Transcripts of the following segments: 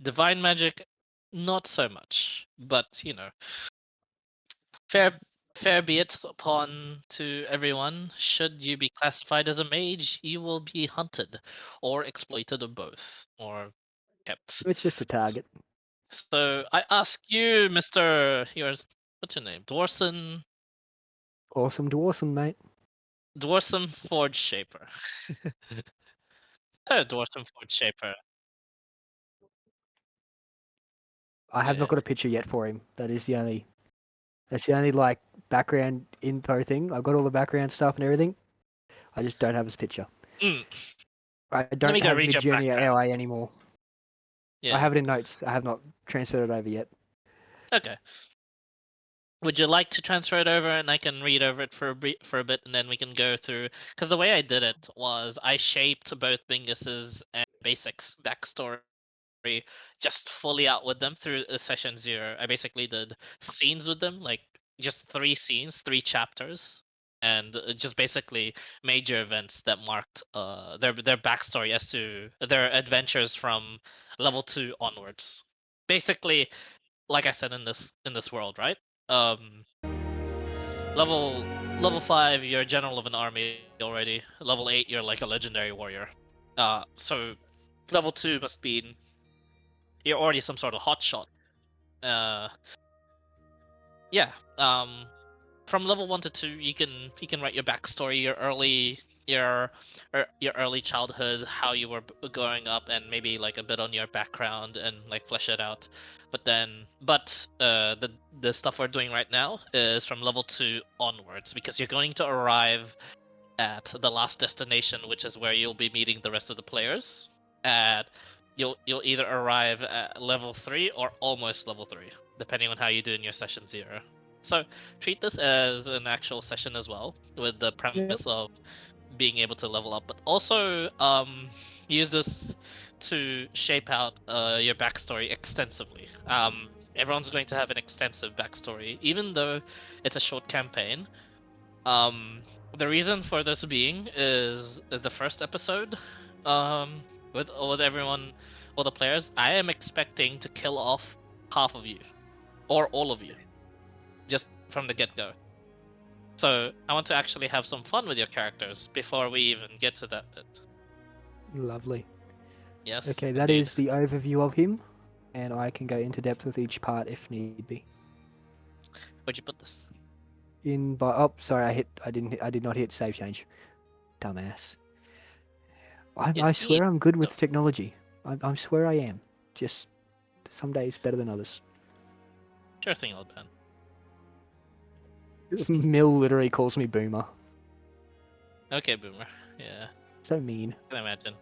Divine magic, not so much, but fair fair be it upon to everyone. Should you be classified as a mage, you will be hunted, or exploited, or both, or kept. It's just a target. So I ask you, Mister, what's your name? Awesome, mate. Dwarson Forge Shaper. Oh, Dwarson Forge Shaper. I have not Yeah. got a picture yet for him. That's the only like background info thing. I've got all the background stuff and everything. I just don't have his picture. Mm. I Let don't me go have read your Midjourney background. LA anymore. I Yeah. have it in notes. I have not transferred it over yet. Okay. Would you like to transfer it over, and I can read over it for a bit, and then we can go through? Because the way I did it was I shaped both Bingus's and Basics backstory just fully out with them through session 0. I basically did scenes with them, like just 3 scenes, 3 chapters, and just basically major events that marked their backstory as to their adventures from level 2 onwards. Basically, like I said in this world, right? Um, level 5, you're a general of an army already. Level 8, you're like a legendary warrior. So level 2 must be you're already some sort of hotshot. Uh, yeah. From level 1 to 2, you can write your backstory, your early childhood, how you were growing up, and maybe like a bit on your background and like flesh it out. The stuff we're doing right now is from level 2 onwards, because you're going to arrive at the last destination, which is where you'll be meeting the rest of the players. At you'll either arrive at level 3 or almost level 3, depending on how you do in your session 0. So treat this as an actual session as well, with the premise Yep. of being able to level up, but also use this to shape out your backstory extensively. Everyone's going to have an extensive backstory, even though it's a short campaign. Um, the reason for this being is the first episode. With everyone, all the players, I am expecting to kill off half of you, or all of you, just from the get-go. So I want to actually have some fun with your characters before we even get to that bit. Lovely. Yes, Okay, that indeed. is the overview of him, and I can go into depth with each part if need be. Where'd you put this? Sorry, I did not hit save change. Dumbass. You I need swear I'm good to. with technology. I swear I am. Just some days better than others. Sure thing, old man. Mill literally calls me boomer. Okay, boomer. Yeah, So mean. I can imagine.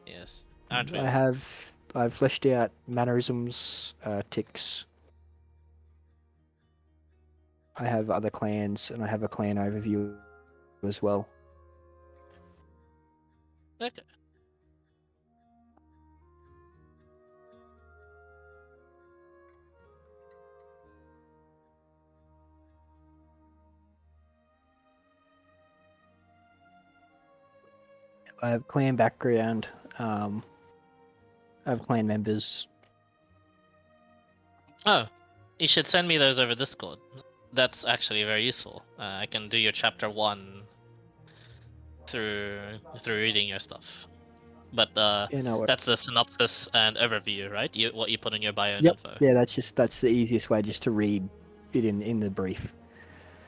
Yes, aren't we I all? have I've fleshed out mannerisms, ticks. I have other clans, and I have a clan overview as well. Okay. I have clan background. I have clan members. Oh, you should send me those over Discord. That's actually very useful. I can do your chapter 1 through reading your stuff. But You know what? that's the synopsis and overview, right? What you put in your bio and Yep. info. Yeah, that's the easiest way just to read it in the brief.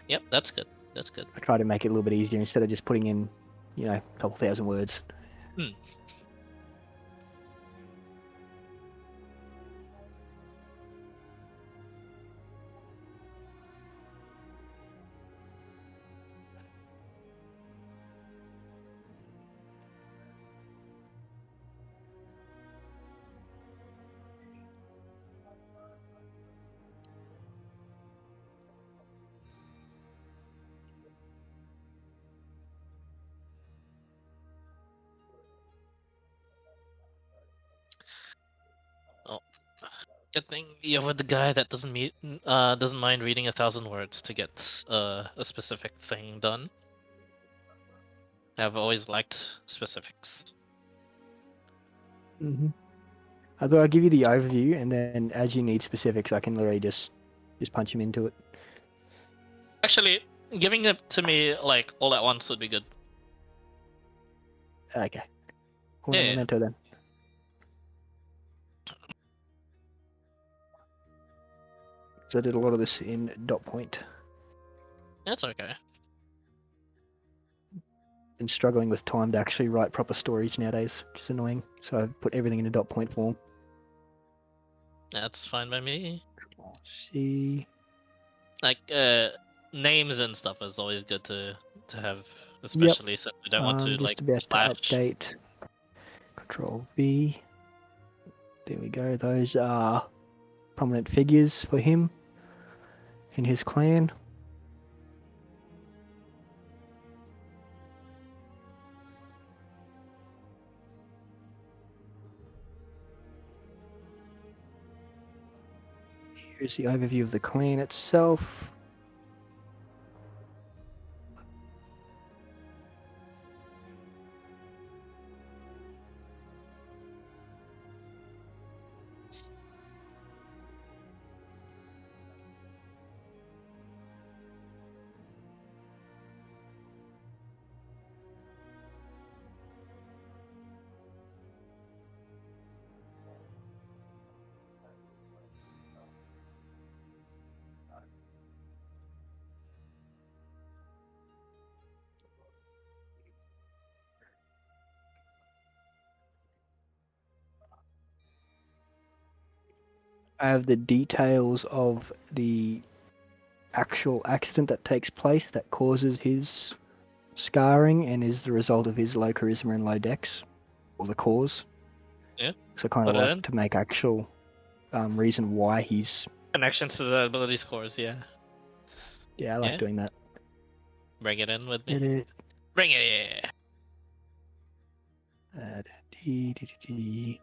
Yep, that's good. That's good. I try to make it a little bit easier instead of just putting in, a couple thousand words. Hmm. Oh, good thing you're with the guy that doesn't mind reading 1,000 words to get a specific thing done. I've always liked specifics. Mm-hmm. I thought I'd give you the overview, and then as you need specifics, I can literally just punch him into it. Actually, giving it to me like all at once would be good. Okay. Un Yeah, momento then. So I did a lot of this in dot point. that's okay. Been struggling with time to actually write proper stories nowadays, which is annoying. So I've put everything in a dot point form. That's fine by me. See. Like names and stuff is always good to have, Yep. especially since we don't want to like Just about to slash. update. Control V. There we go. Those are prominent figures for him in his clan. Here's the overview of the clan itself. I have the details of the actual accident that takes place that causes his scarring and is the result of his low charisma and low dex, or the cause. Yeah, So I kind of put it like in. to make actual reason why he's. Connections to the ability scores. Yeah, Yeah, I like yeah. doing that. Bring it in with me. Edit. Bring it. Yeah. Add D.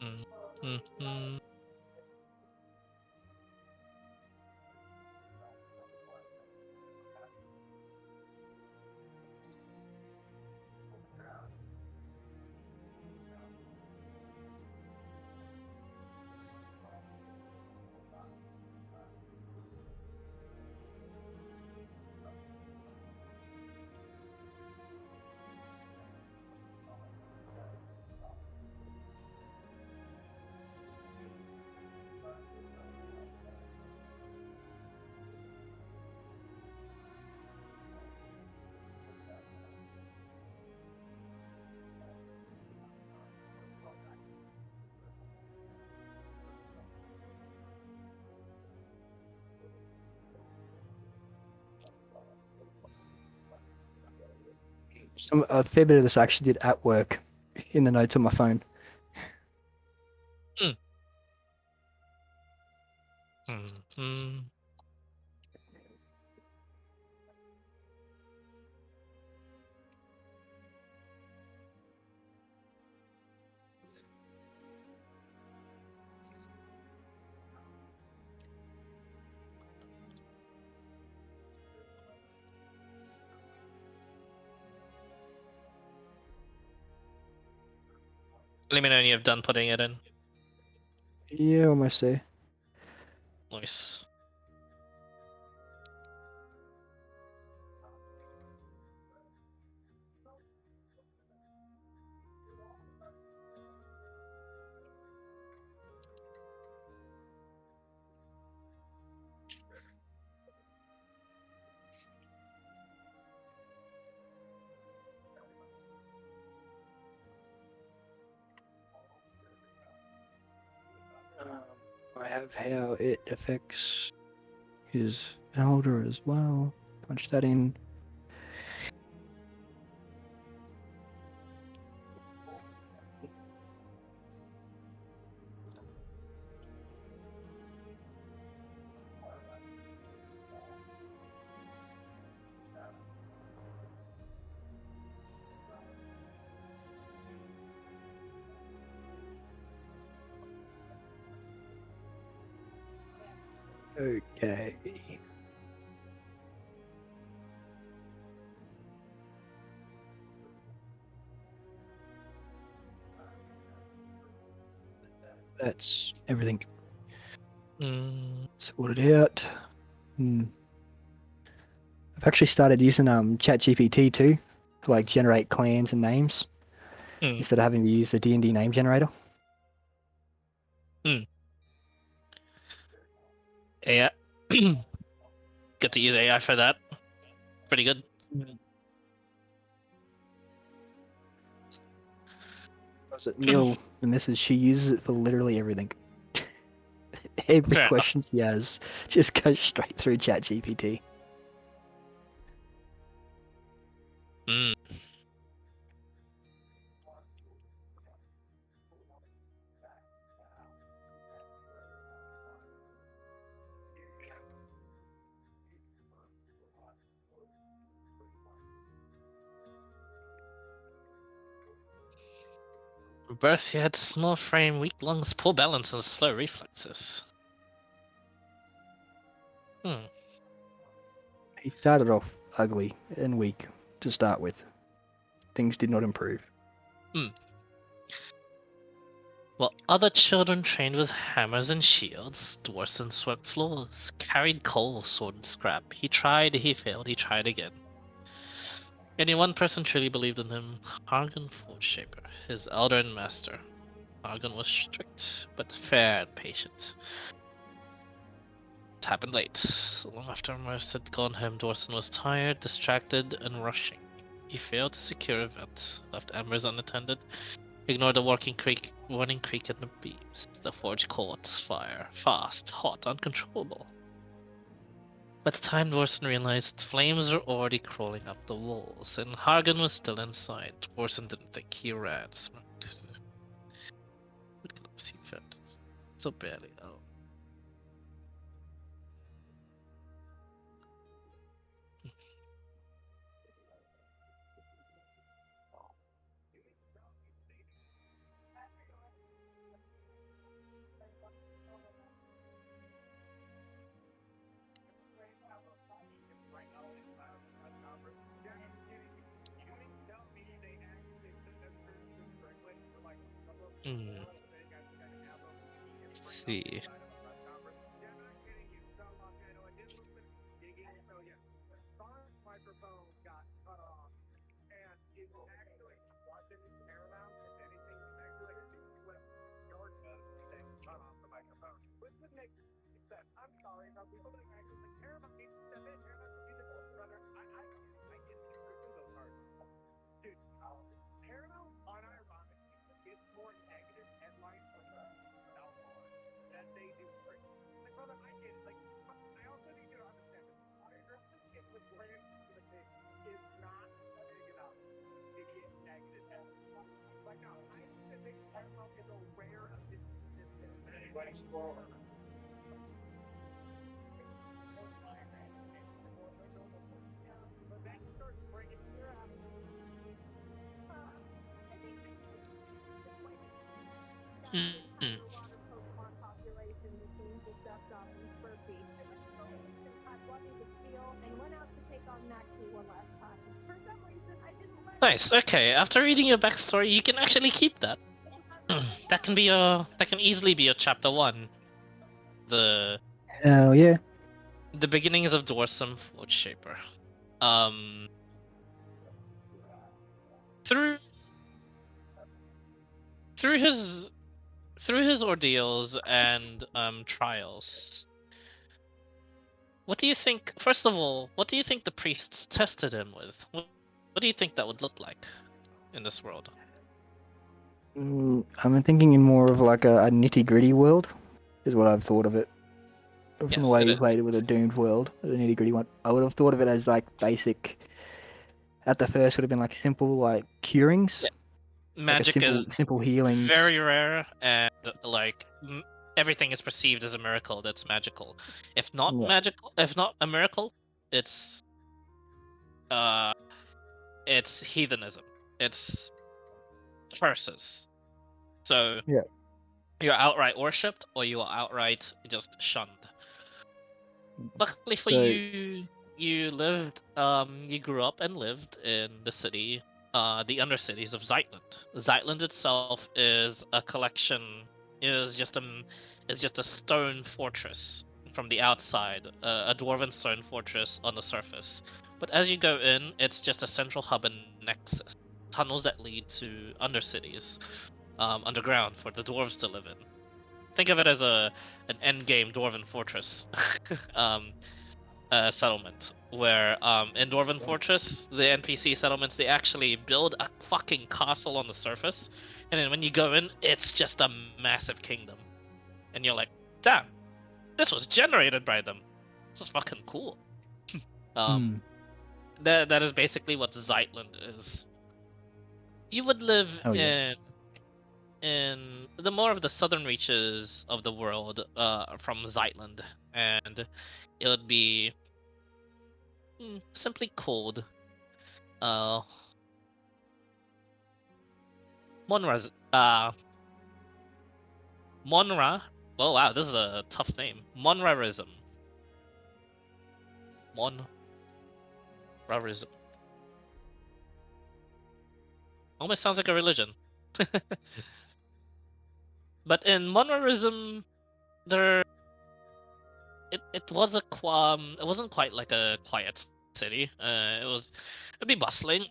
Mm, mm, mm. A fair bit of this I actually did at work in the notes on my phone. Mm, mm. Let me know when you've done putting it in. Yeah, almost there. Nice. I have how it affects his elder as well. Punch that in. Okay. That's everything Mm, sorted out. I've actually started using ChatGPT too to like generate clans and names mm, instead of having to use the D&D name generator. mm. AI. Get to use AI for that. Pretty good. Was it Mill, the missus? She uses it for literally everything. Every Fair enough. question she has just goes straight through ChatGPT. Mm. Birth, he had small frame, weak lungs, poor balance, and slow reflexes. Hmm. He started off ugly and weak to start with. Things did not improve. Hmm. While other children trained with hammers and shields, Dwarson swept floors, carried coal, sword, and scrap. He tried, he failed, he tried again. Only one person truly believed in him, Hargan Forgeshaper, his elder and master. Hargan was strict, but fair and patient. It happened late. Long after most had gone home, Dawson was tired, distracted, and rushing. He failed to secure a vent, left embers unattended, ignored the warning creak in the beams. The forge caught fire, fast, hot, uncontrollable. By the time Dawson realized, flames were already crawling up the walls, and Hargan was still inside. Dawson didn't think he ran. So barely. Oh. Hmm. See. Hmm. Nice. Okay. After reading your backstory, you can actually keep that. That can be your. That can easily be your chapter one. The Hell yeah. the beginnings of Dwarsum Forge Shaper. Um. Through through his through his ordeals and trials. What do you think? First of all, what do you think the priests tested him with? What do you think that would look like in this world? I'm thinking in more of like a nitty gritty world, is what I've thought of it. From the Yes, way it you is. played it with a doomed world, the nitty gritty one. I would have thought of it as like basic. At the first, would have been like simple like curings, Yeah. like a Magic is simple healings. very rare, and like everything is perceived as a miracle that's magical. If not Yeah, magical, if not a miracle, it's uh, it's heathenism. It's curses. So yeah. you're outright worshipped, or you are outright just shunned. Luckily for So, you, you grew up and lived in the city, the undercities of Zeitland. Zeitland itself is a collection, is just a, is just a stone fortress from the outside, a dwarven stone fortress on the surface. But as you go in, it's just a central hub and nexus, tunnels that lead to undercities, underground for the dwarves to live in. Think of it as an end game dwarven fortress. um, Settlement where in Dwarven Fortress, the NPC settlements, they actually build a fucking castle on the surface, and then when you go in, it's just a massive kingdom, and you're like, damn, this was generated by them. This is fucking cool. Um, mm, that is basically what Zeitland is. You would live oh yeah. in the more of the southern reaches of the world, from Zeitland, and it would be simply cold. Uh, Monraz, Monra. Oh wow, this is a tough name. Monrarism. Monrarism. Almost sounds like a religion. But in Monrarism, there it was it wasn't quite like a quiet city. It'd be bustling.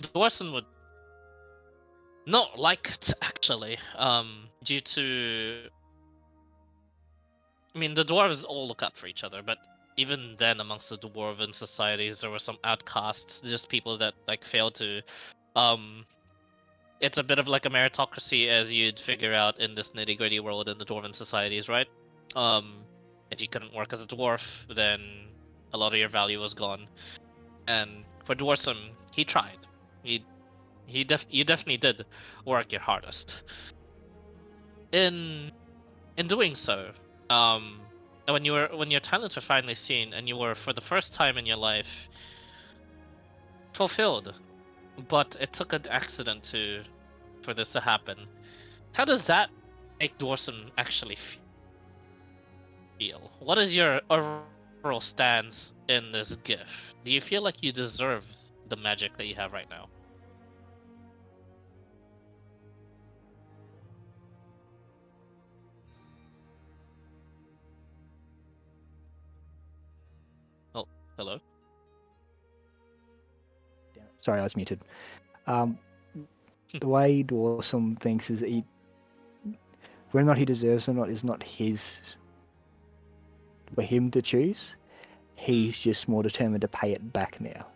Dwarson would not like it actually. Due to, I mean, the dwarves all look up for each other, but even then, amongst the dwarven societies, there were some outcasts, just people that like failed to. Um, it's a bit of like a meritocracy, as you'd figure out in this nitty gritty world in the dwarven societies, right? Um, if you couldn't work as a dwarf, then a lot of your value was gone. And for Dwarson, he tried. He you definitely did work your hardest. In doing so, um, when your talents were finally seen, and you were for the first time in your life fulfilled, but it took an accident to for this to happen. How does that make Dwarson actually feel? What is your overall stance in this gift? Do you feel like you deserve the magic that you have right now? Oh, hello. Sorry, I was muted. Um, the way Dawson thinks is that whether or not he deserves or not is not his for him to choose. He's just more determined to pay it back now.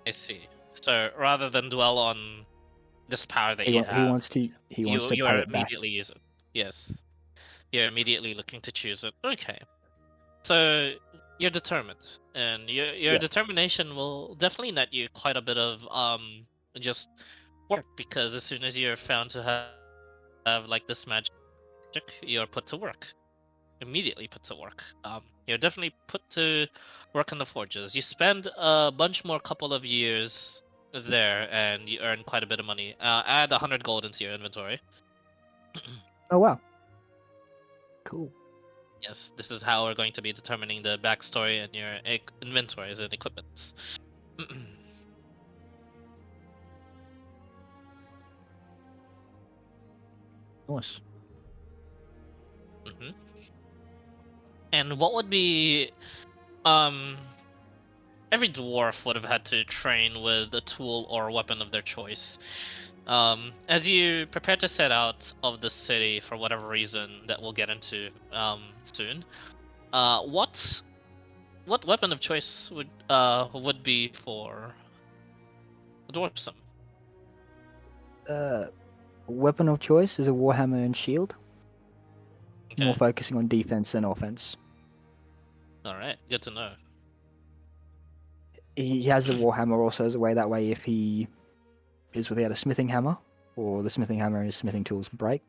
I see. So rather than dwell on this power that He you wa- he have, wants to he wants to you pay are it back. immediately use it. Yes, you're immediately looking to choose it. Okay. So you're determined, and your Yeah. determination will definitely net you quite a bit of just work, because as soon as you're found to have like this magic, you're put to work. Immediately put to work. You're definitely put to work in the forges. You spend a bunch more couple of years there, and you earn quite a bit of money. Add 100 gold into your inventory. Oh wow. Cool. Yes, this is how we're going to be determining the backstory and your inventories and equipments. Nice. hmm And what would be um every dwarf would have had to train with a tool or weapon of their choice. As you prepare to set out of the city for whatever reason that we'll get into soon, what weapon of choice would be for dwarfsome? Weapon of choice is a warhammer and shield, more Okay, focusing on defense than offense. all right, good to know. He has the warhammer also as a way that way if he is without a smithing hammer or the smithing hammer and his smithing tools break,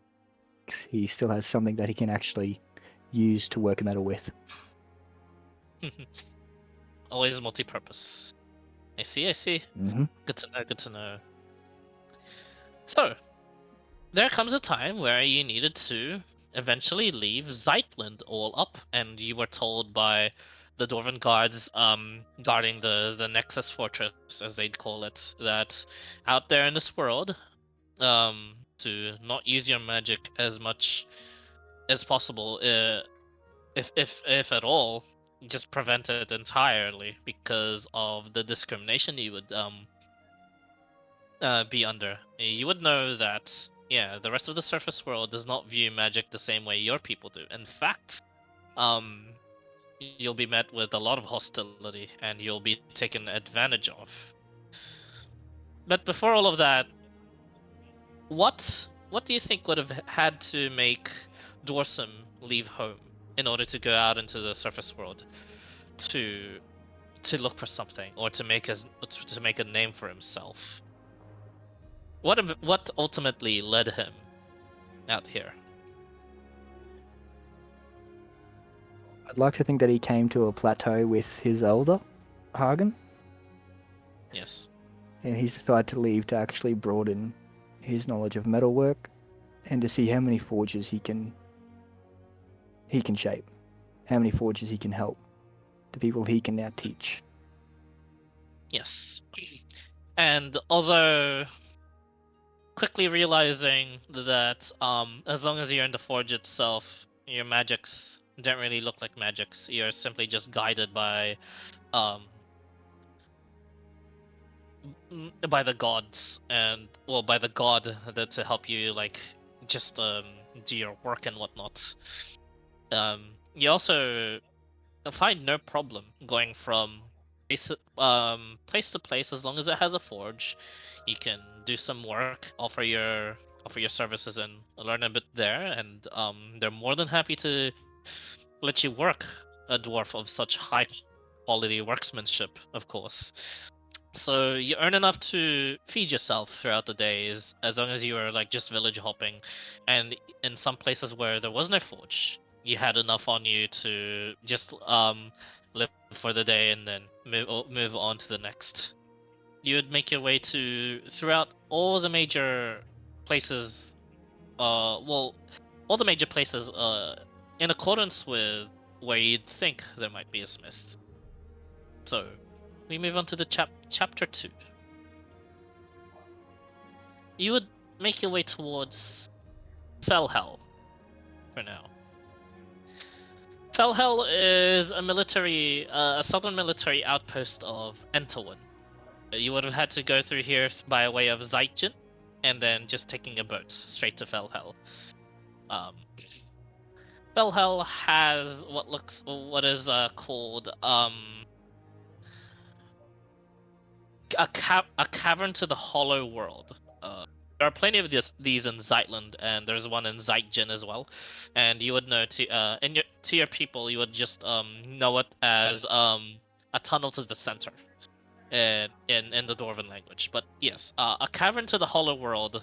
he still has something that he can actually use to work a metal with. Always multi-purpose. I see, I see. Mm-hmm. Good to know, good to know. So, there comes a time where you needed to eventually leave Zeitland all up, and you were told by the Dwarven guards guarding the Nexus Fortress, as they'd call it, that out there in this world, to not use your magic as much as possible, if at all, just prevent it entirely because of the discrimination you would be under. You would know that, yeah, the rest of the surface world does not view magic the same way your people do. In fact, um, you'll be met with a lot of hostility and you'll be taken advantage of. But before all of that, what do you think would have had to make Dorsum leave home in order to go out into the surface world to to look for something or to make a name for himself? What ultimately led him out here? I'd like to think that he came to a plateau with his elder, Hagen, Yes. and he's decided to leave to actually broaden his knowledge of metalwork and to see how many forges he can shape, how many forges he can help, the people he can now teach. Yes. And although quickly realizing that as long as you're in the forge itself, your magics don't really look like magics. You're simply just guided um by the gods and well by the god that to help you like just do your work and whatnot. You also find no problem going from place to place as long as it has a forge. You can do some work, offer your services, and learn a bit there. And they're more than happy to let you work a dwarf of such high quality workmanship, of course. So you earn enough to feed yourself throughout the days, as long as you were like just village hopping, and in some places where there was no forge, you had enough on you to just live for the day and then move on to the next. You would make your way to throughout all the major places. Well, all the major places. In accordance with where you'd think there might be a smith. So we move on to the chapter 2. You would make your way towards Felhel for now. Felhel is a southern military outpost of Entelwin. You would have had to go through here by way of Zeitgen, and then just taking a boat straight to Felhel. Um, Felhel has what is called a cavern to the hollow world. There are plenty of these in Zeitland, and there's one in Zeitgen as well. And you would know to your people, you would just know it as a tunnel to the center in the Dwarven language. But yes, a cavern to the hollow world.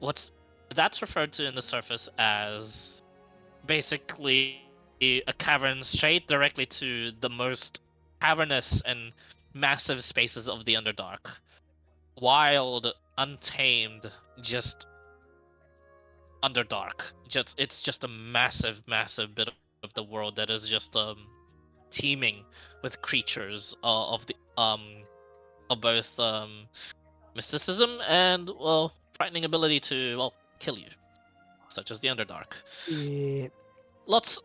What's that's referred to in the surface as basically a cavern straight directly to the most cavernous and massive spaces of the Underdark. Wild, untamed, just Underdark. It's just a massive bit of the world that is just teeming with creatures of both mysticism and well frightening ability to well kill you, such as the Underdark. Yeah. Lots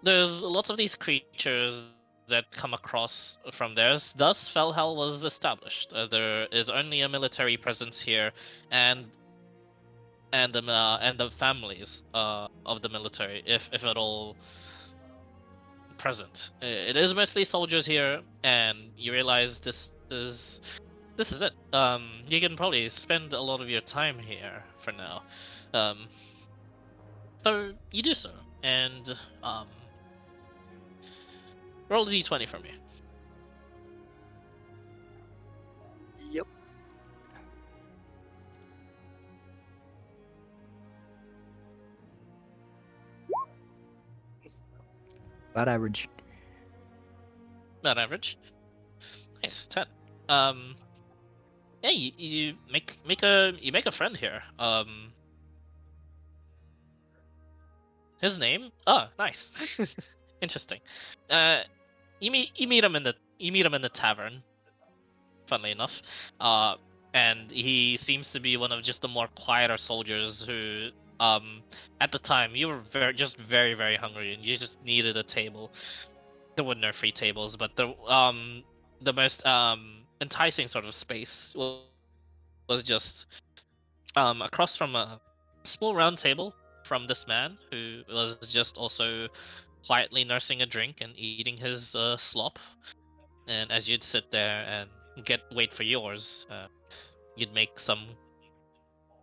There's lots of these creatures that come across from there. Thus, Felhel was established. There is only a military presence here, and and the families of the military, if at all present. It is mostly soldiers here, and you realize this is it. You can probably spend a lot of your time here for now. Um, so you do so, and roll a d20 for me. Yep. About average. Not average. Nice, 10. Um, yeah, you make a friend here. His name? Oh, nice. Interesting. Uh, you meet him in the tavern. Funnily enough, uh, and he seems to be one of just the more quieter soldiers who, at the time you were very hungry and you just needed a table. There were no free tables, but the most enticing sort of space was just across from a small round table from this man who was just also quietly nursing a drink and eating his slop. And as you'd sit there and wait for yours, you'd make some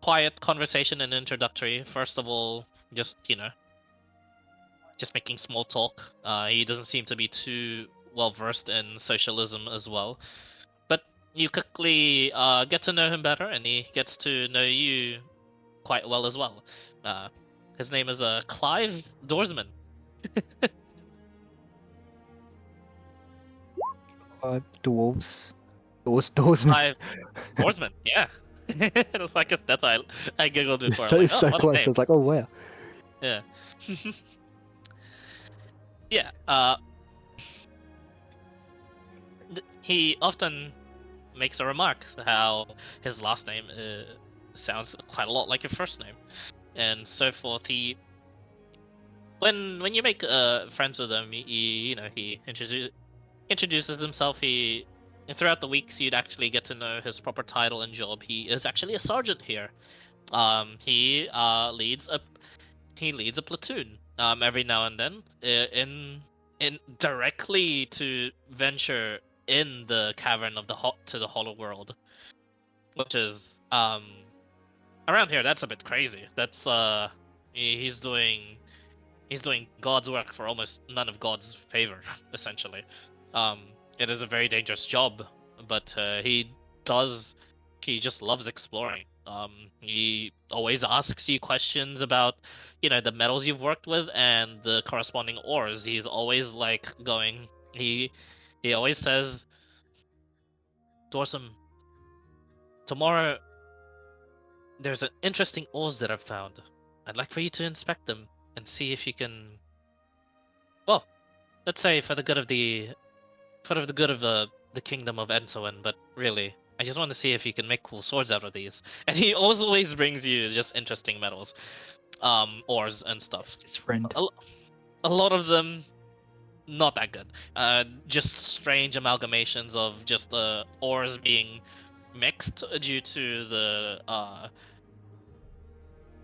quiet conversation and introductory. First of all, just just making small talk. He doesn't seem to be too well versed in socialism as well, but you quickly get to know him better, and he gets to know you quite well as well. Uh, his name is Clive Dorsman. Dwarves. Dwarsman. Clive Dorsman, yeah. I guess that's why I giggled before. I'm So like, oh, so what a close. I name. was like, oh wow. Yeah. Yeah. He often makes a remark how his last name sounds quite a lot like your first name, and so forth. When you make friends with him, he introduces himself. And throughout the weeks, you'd actually get to know his proper title and job. He is actually a sergeant here. He leads a platoon every now and then in directly to venture in the cavern of to the hollow world, which is um around here. That's a bit crazy. That's he's doing God's work for almost none of God's favor, essentially. It is a very dangerous job, but does he just loves exploring. He always asks you questions about, the metals you've worked with and the corresponding ores. He's always like going. He always says, Dorsum, tomorrow there's an interesting ores that I've found. I'd like for you to inspect them and see if you can. Well, let's say for the good of the kingdom of Ensoen, but really, I just want to see if you can make cool swords out of these. And he always brings you just interesting metals, ores and stuff. It's his friend. A lot of them not that good. Just strange amalgamations of just the ores being mixed due to the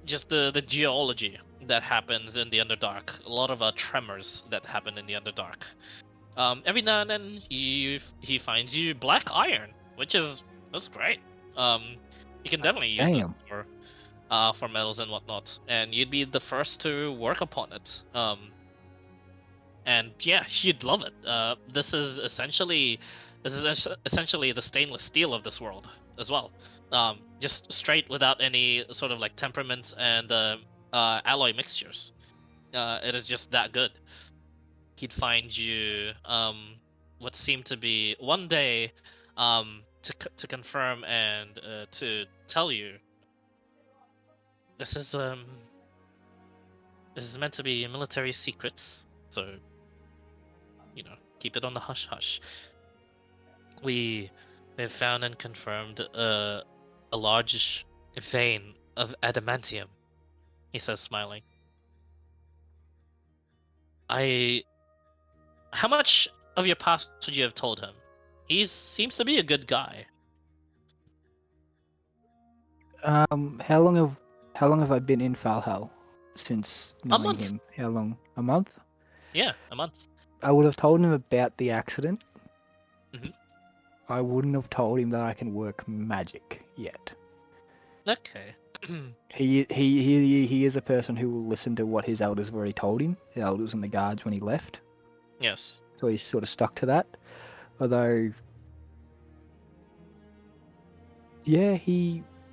just the geology that happens in the Underdark. A lot of tremors that happen in the Underdark. Every now and then he finds you black iron, that's great. You can definitely use it Damn. for metals and whatnot, and you'd be the first to work upon it. And yeah, you'd love it. This is essentially the stainless steel of this world as well. Just straight without any sort of like temperaments and alloy mixtures. It is just that good. He'd find you what seemed to be one day to confirm and to tell you this is meant to be a military secret, so keep it on the hush hush. We have found and confirmed a large vein of adamantium, he says, smiling. How much of your past would you have told him? He seems to be a good guy. How long have I been in Valhalla since A knowing month. him? How long? A month? Yeah, a month. I would have told him about the accident. Mhm. I wouldn't have told him that I can work magic yet. Okay. He is a person who will listen to what his elders have already told him, the elders and the guards when he left. Yes. So he's sort of stuck to that. Although, yeah,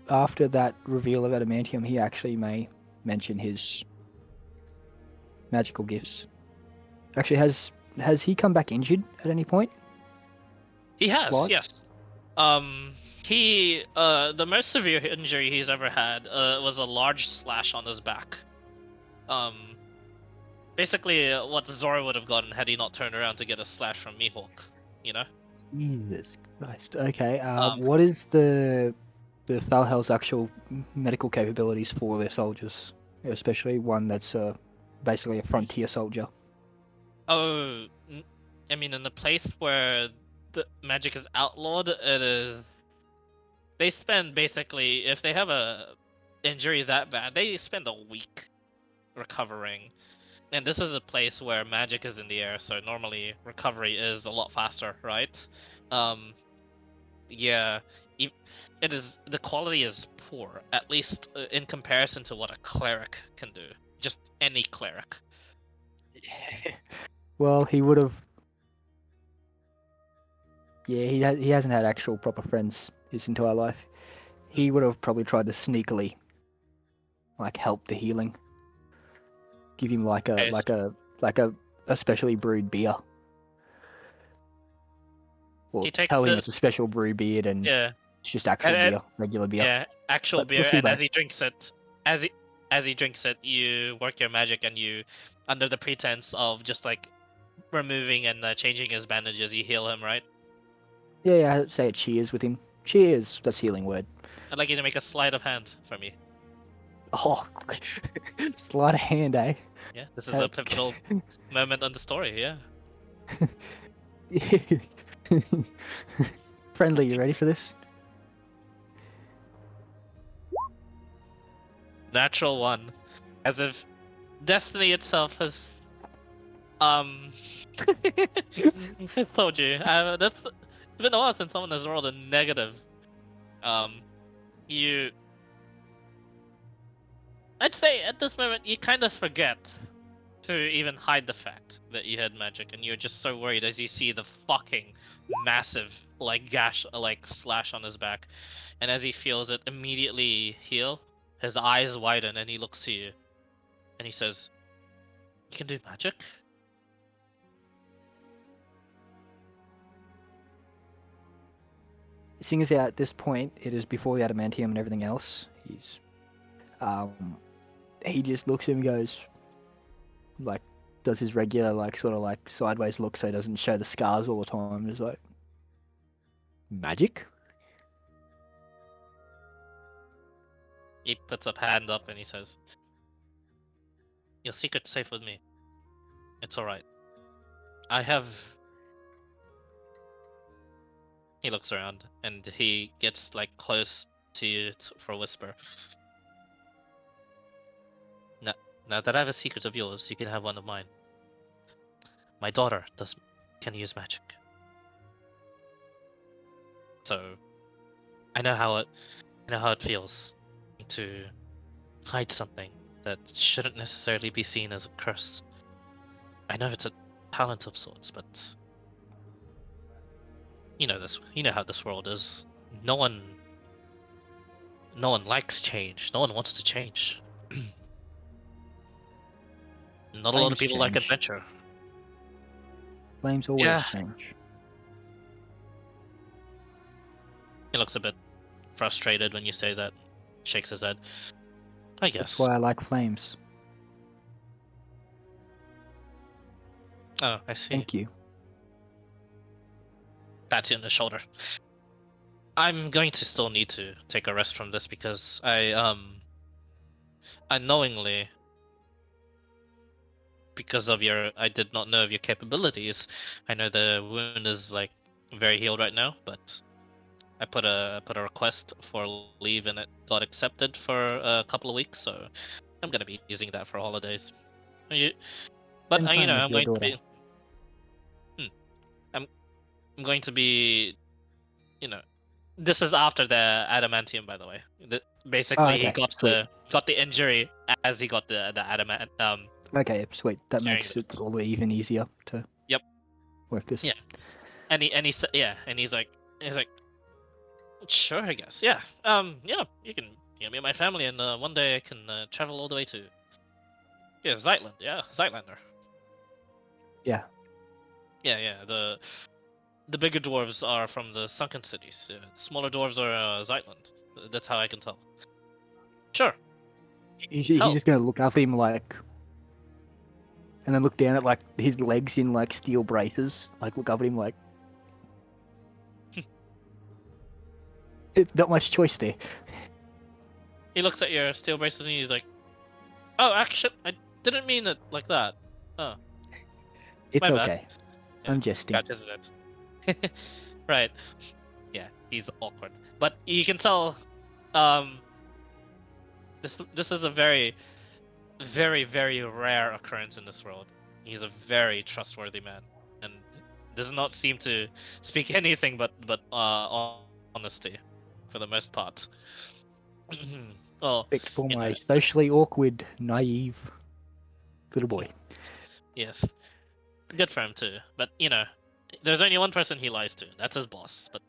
after that reveal of adamantium, he actually may mention his magical gifts. Actually, has he come back injured at any point? He has, Clive? yes. The most severe injury he's ever had was a large slash on his back. Um, basically what Zora would have gotten had he not turned around to get a slash from Mihawk. You know. Jesus Christ. Okay. Um, What is the Thalhel's actual medical capabilities for their soldiers, especially one that's basically a frontier soldier? oh, I mean, in a place where the magic is outlawed, it is. They spend basically, if they have a injury that bad, they spend a week recovering. And this is a place where magic is in the air, so normally recovery is a lot faster, right? Um, yeah, e- it is. The quality is poor, at least in comparison to what a cleric can do. Just any cleric. Well, he would have. Yeah, he hasn't had actual proper friends his entire life. Hmm. He would have probably tried to sneakily like help the healing, give him Okay, like a specially brewed beer, or he takes tell him it. it's a special brew beer and Yeah, it's just actual and beer, regular beer. yeah, actual But we'll beer. see, And as mate. he drinks it, as he as he drinks it, you work your magic, and you, under the pretense of just like removing and changing his bandages, you heal him, right? Yeah, I'd say a cheers with him. Cheers. That's healing word. I'd like you to make a sleight of hand for me. Oh, sleight of hand, eh? Yeah, this is a pivotal moment on the story. Yeah. Friendly, you ready for this? Natural one, as if destiny itself has um. I told you. That's it's been a while since someone has rolled a negative. Um, you. I'd say at this moment you kind of forget to even hide the fact that you had magic, and you're just so worried as you see the fucking massive like gash, like slash on his back, and as he feels it immediately heal, his eyes widen and he looks to you, and he says, "You can do magic." Seeing as at this point it is before the adamantium and everything else, um he just looks at him and goes like does his regular like sort of like sideways look so he doesn't show the scars all the time. He's like magic? He puts a hand up and he says, "Your secret's safe with me. It's all right. I have." He looks around and he gets like close to you for a whisper. Now, now that I have a secret of yours, you can have one of mine. My daughter can use magic. So I know how it feels to hide something that shouldn't necessarily be seen as a curse. I know it's a talent of sorts, but you know how this world is. No one no one likes change. No one wants to change. Not a lot of Flames people like change. adventure. Flames always Yeah. change. He looks a bit frustrated when you say that. Shakes his head. I guess. That's why I like flames. Oh, I see. Thank you. Pats you on the shoulder. I'm going to still need to take a rest from this because unknowingly, because of I did not know of your capabilities. I know the wound is like very healed right now, but I put a request for leave and it got accepted for a couple of weeks, so I'm gonna be using that for holidays. But Spend time with I'm your going to daughter. be. I'm I'm going to be. You know, this is after the adamantium, by the way. Oh, Basically, he okay, sweet. got the injury as he got the adamant Okay, sweet. That during makes it this. all the even easier to Yep. work this. Yeah. And he said, yeah, and he's like, sure, I guess, yeah. Yeah, you can meet my family, and one day I can travel all the way to Zeitland, yeah, Zeitlander. Yeah. Yeah. The bigger dwarves are from the sunken cities. The smaller dwarves are Zeitland. That's how I can tell. Sure. He's Hell. just gonna look up at him like and then look down at like his legs in like steel braces. Like look up at him like, not much choice there. He looks at your steel braces and he's like, "Oh, actually, I didn't mean it like that. Oh, It's my bad." okay. Yeah, I'm jesting. catches it. Right. Yeah, he's awkward, but you can tell. Um, this is a very, very, very rare occurrence in this world. He's a very trustworthy man, and does not seem to speak anything but honesty, for the most part. Well, Except for you my know, socially awkward, naive little boy. yes, good for him too. But there's only one person he lies to. That's his boss. But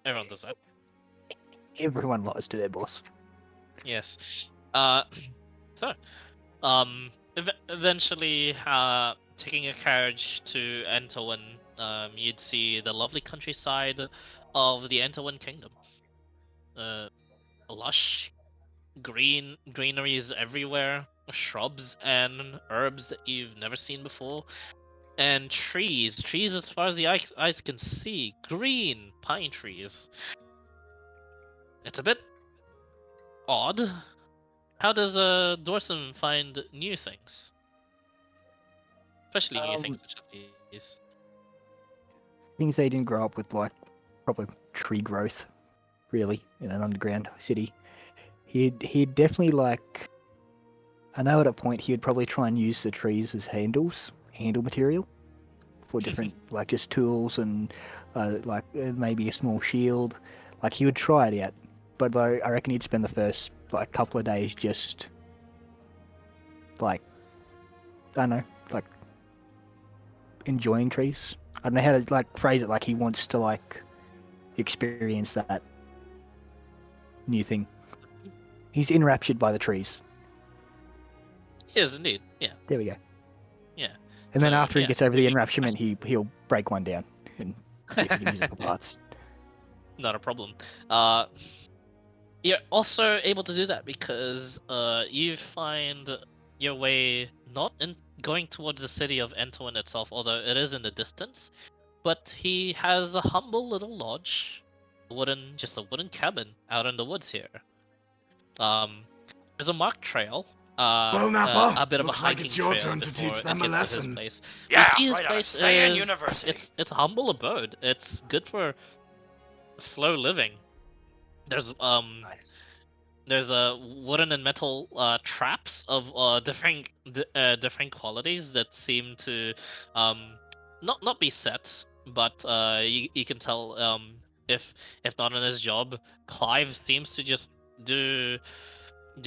everyone does that. Everyone lies to their boss. Yes. Uh, so eventually, taking a carriage to Entowin, you'd see the lovely countryside of the Entowin Kingdom. Uh, lush greeneries everywhere, shrubs and herbs that you've never seen before, and trees as far as the eyes can see, green pine trees. It's a bit odd. How does Dorson find new things, especially new things Um, such as these? things they didn't grow up with, like proper tree growth, really, in an underground city. He'd definitely like. I know at a point he would probably try and use the trees as handle material for different, like just tools and maybe a small shield. Like he would try it out, but I reckon he'd spend the first like couple of days just like I don't know, like enjoying trees. I don't know how to like phrase it. Like he wants to like experience that new thing. He's enraptured by the trees. Yes, indeed. Yeah, There we go. yeah. And then So after he yeah, gets over the you enrapturement, he'll break one down and see if he can use it for parts. not a problem. Uh, you're also able to do that because you find your way not in going towards the city of Entwin itself, although it is in the distance. But he has a humble little lodge, just a wooden cabin out in the woods here. Um, there's a marked trail, Well, Nappa, a bit of a looks like hiking it's your trail turn to before teach it them a gets to his lesson. place. You Yeah, see, his right out of place Saiyan is University. it's a humble abode. It's good for slow living. There's um Nice. there's wooden and metal traps of different qualities that seem to um not be set, but you can tell if not on his job, Clive seems to just do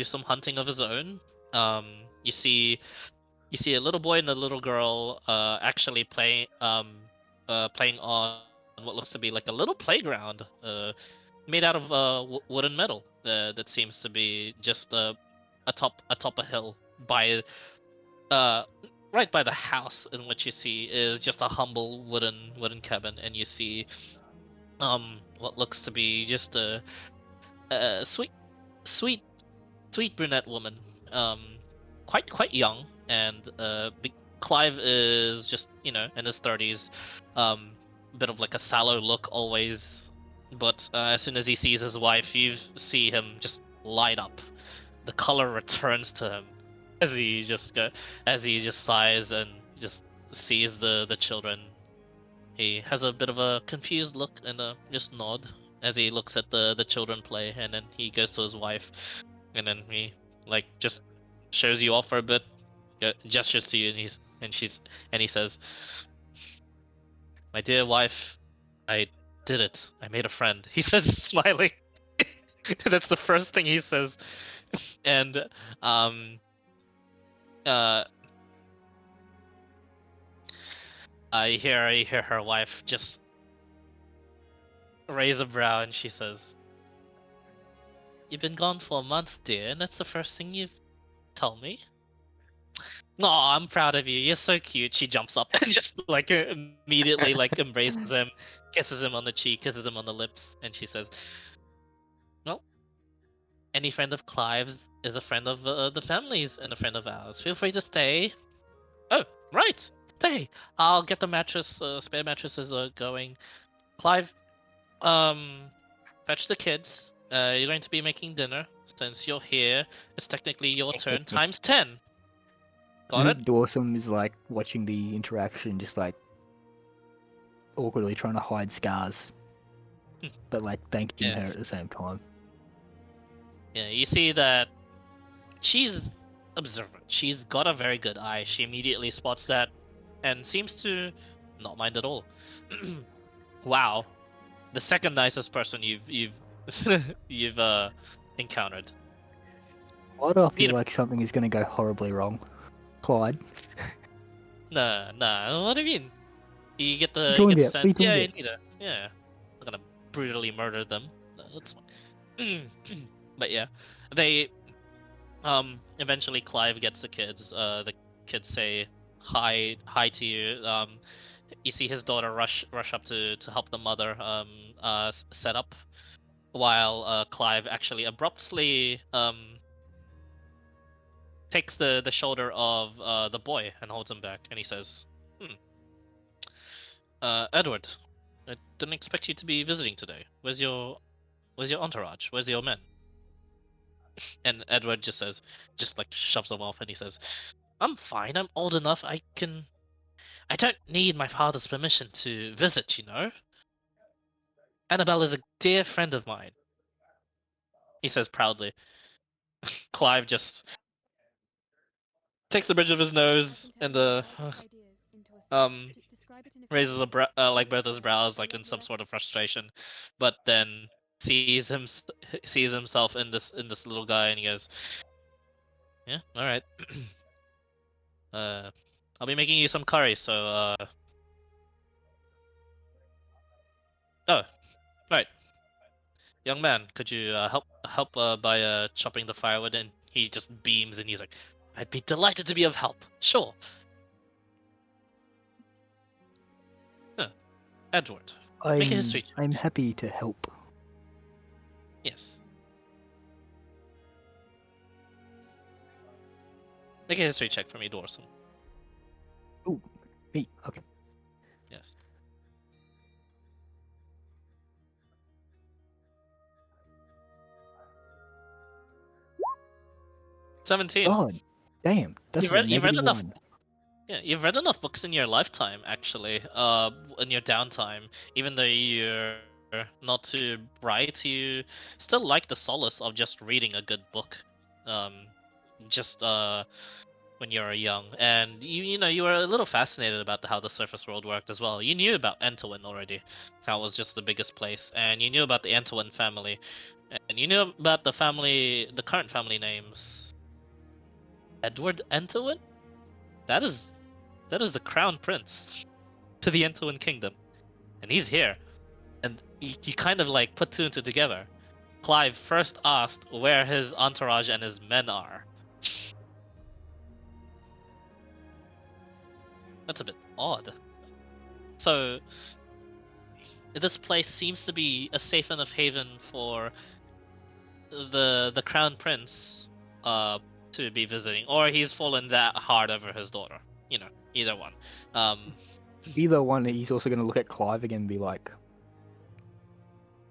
some hunting of his own. You see a little boy and a little girl actually playing on what looks to be like a little playground made out of wood and metal that seems to be just atop a hill by uh right by the house, in which you see is just a humble wooden cabin, and you see what looks to be just a sweet sweet brunette woman, um quite young, and Clive is just in his 30s, bit of like a sallow look always, but as soon as he sees his wife, you see him just light up. The color returns to him as he just sighs and just sees the children. He has a bit of a confused look and just nod as he looks at the children play, and then he goes to his wife, and then he like just shows you off for a bit, gestures to you, and he says, "My dear wife, I did it. I made a friend." He says, smiling. That's the first thing he says, and um, uh, I hear her wife just raise a brow, and she says, "You've been gone for a month, dear, and that's the first thing you've told me." "No, I'm proud of you. You're so cute." She jumps up and just like immediately like embraces him, kisses him on the cheek, kisses him on the lips, and she says, "Well, any friend of Clive's is a friend of the family's and a friend of ours. Feel free to stay." Oh, right. Hey, I'll get the mattress, spare mattresses going. Clive, um, fetch the kids. You're going to be making dinner. Since you're here, it's technically your turn times 10. Got it? Dawson is like watching the interaction, just like awkwardly trying to hide scars, but like thanking Yeah. her at the same time. Yeah, you see that she's observant. She's got a very good eye. She immediately spots that and seems to not mind at all. Wow, the second nicest person you've you've encountered. Why do I Need feel a like something is going to go horribly wrong? Clyde, nah. What do you mean? what are you You talking get the about? What are sense. you Yeah, talking you about? need a yeah. I'm gonna brutally murder them. No, that's fine. But yeah, they eventually Clive gets the kids. The kids say hi to you. You see his daughter rush up to help the mother set up, while Clive actually abruptly takes the shoulder of the boy and holds him back, and he says, "Hmm, Edward, I didn't expect you to be visiting today. Where's your entourage? Where's your men?" And Edward just says, just like shoves him off, and he says, "I'm fine. I'm old enough. I don't need my father's permission to visit, you know. Annabelle is a dear friend of mine," he says proudly. Clive just takes the bridge of his nose and um raises like both his brows like in some sort of frustration, but then sees himself in this little guy and he goes, "Yeah, all right. uh, I'll be making you some curry. So oh right, young man, could you help by chopping the firewood?" And he just beams and he's like, "I'd be delighted to be of help. Sure." Huh. Edward, make a history check. I'm happy to help. Yes. Make a history check for me, Dorson. Oh, me. Okay. Yes. 17. God, damn, that's a You've read negative enough. one. Yeah, you've read enough books in your lifetime, actually. In your downtime, even though you're not too bright, you still like the solace of just reading a good book. Um, just when you were young, and you know you were a little fascinated about how the surface world worked as well. You knew about Entwin already, how it was just the biggest place, and you knew about the Entwin family, and you knew about the current family names. Edward Entwin? That is that is the crown prince to the Entwin kingdom, and he's here. And you kind of like put two and two together. Clive first asked where his entourage and his men are. That's a bit odd. So this place seems to be a safe enough haven for the crown prince to be visiting, or he's fallen that hard over his daughter. You know, either one. Um, Either one, he's also going to look at Clive again and be like,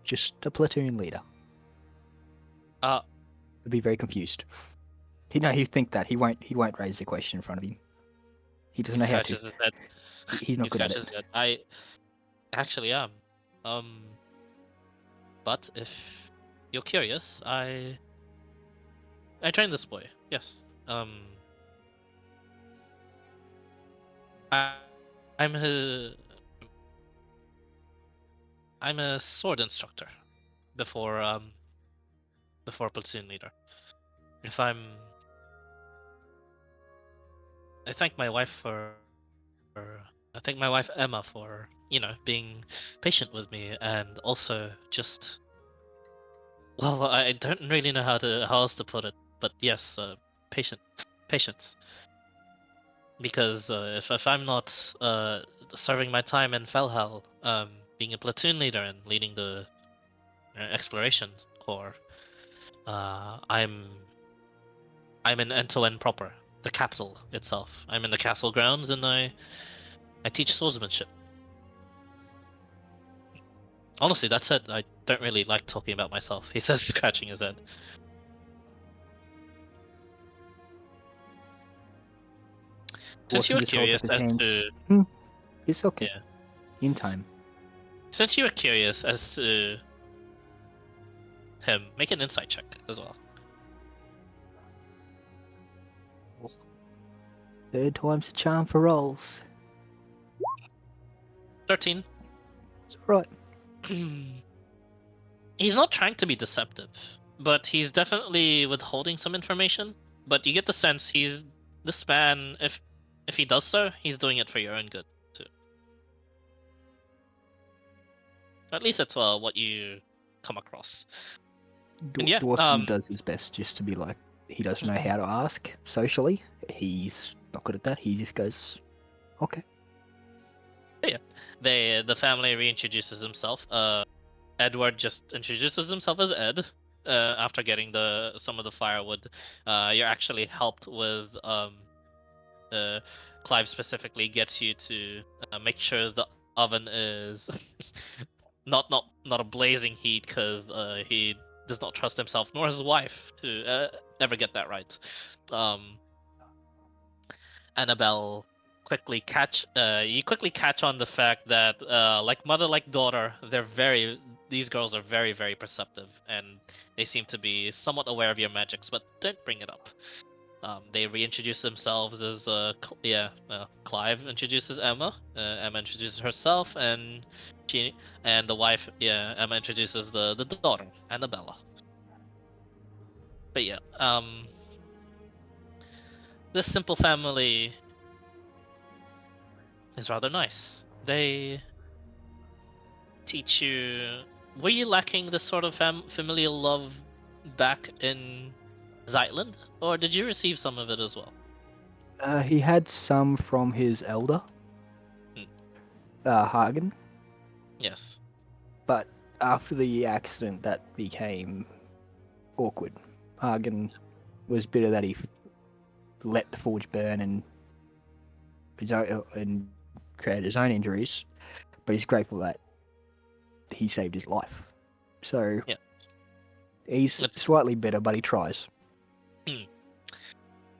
just a platoon leader. uh, He'd be very confused. He'd think that. He won't raise the question in front of him. He doesn't he know how to. scratches his head. He's He not good at scratches it. his head. I actually am. Um, but if you're curious, I trained this boy. Yes. I I'm his I'm a sword instructor before before platoon leader. If I'm I thank my wife for I thank my wife Emma for, you know, being patient with me and also just well, I don't really know how else to put it, but yes, patient patience. Because if I'm not serving my time in Felhal, being a platoon leader and leading the exploration corps, I'm an end-to-end proper. the capital itself. I'm in the castle grounds, and I teach swordsmanship. Honestly, that's it. I don't really like talking about myself. He says, scratching his head. Since you Dawson were just holds up curious his as hands. to It's okay. yeah, In time. since you were curious as to him, make an insight check as well. Third time's the charm for rolls. 13. It's alright. He's not trying to be deceptive, but he's definitely withholding some information. But you get the sense this man. If he does so, he's doing it for your own good too. At least that's what you come across. And yeah, Dworsky does his best just to be like, he doesn't know how to ask socially. He's not good at that. He just goes, okay. yeah, the family reintroduces himself. Edward just introduces himself as Ed. After getting some of the firewood, you're actually helped with Clive specifically gets you to make sure the oven is not a blazing heat because he does not trust himself nor his wife to ever get that right. Annabelle you quickly catch on the fact that like mother like daughter, these girls are very very perceptive, and they seem to be somewhat aware of your magics, but don't bring it up. They reintroduce themselves as Clive introduces Emma. Emma introduces herself, and the wife. Yeah, Emma introduces the daughter, Annabella. But yeah, this simple family is rather nice. They teach you. Were you lacking this sort of familial love back in Zeitland, or did you receive some of it as well? He had some from his elder, Hmm. Hagen, Yes. but after the accident that became awkward. Hagen was bitter that he let the forge burn and created his own injuries, but he's grateful that he saved his life. So Yeah. he's It's slightly bitter, but he tries.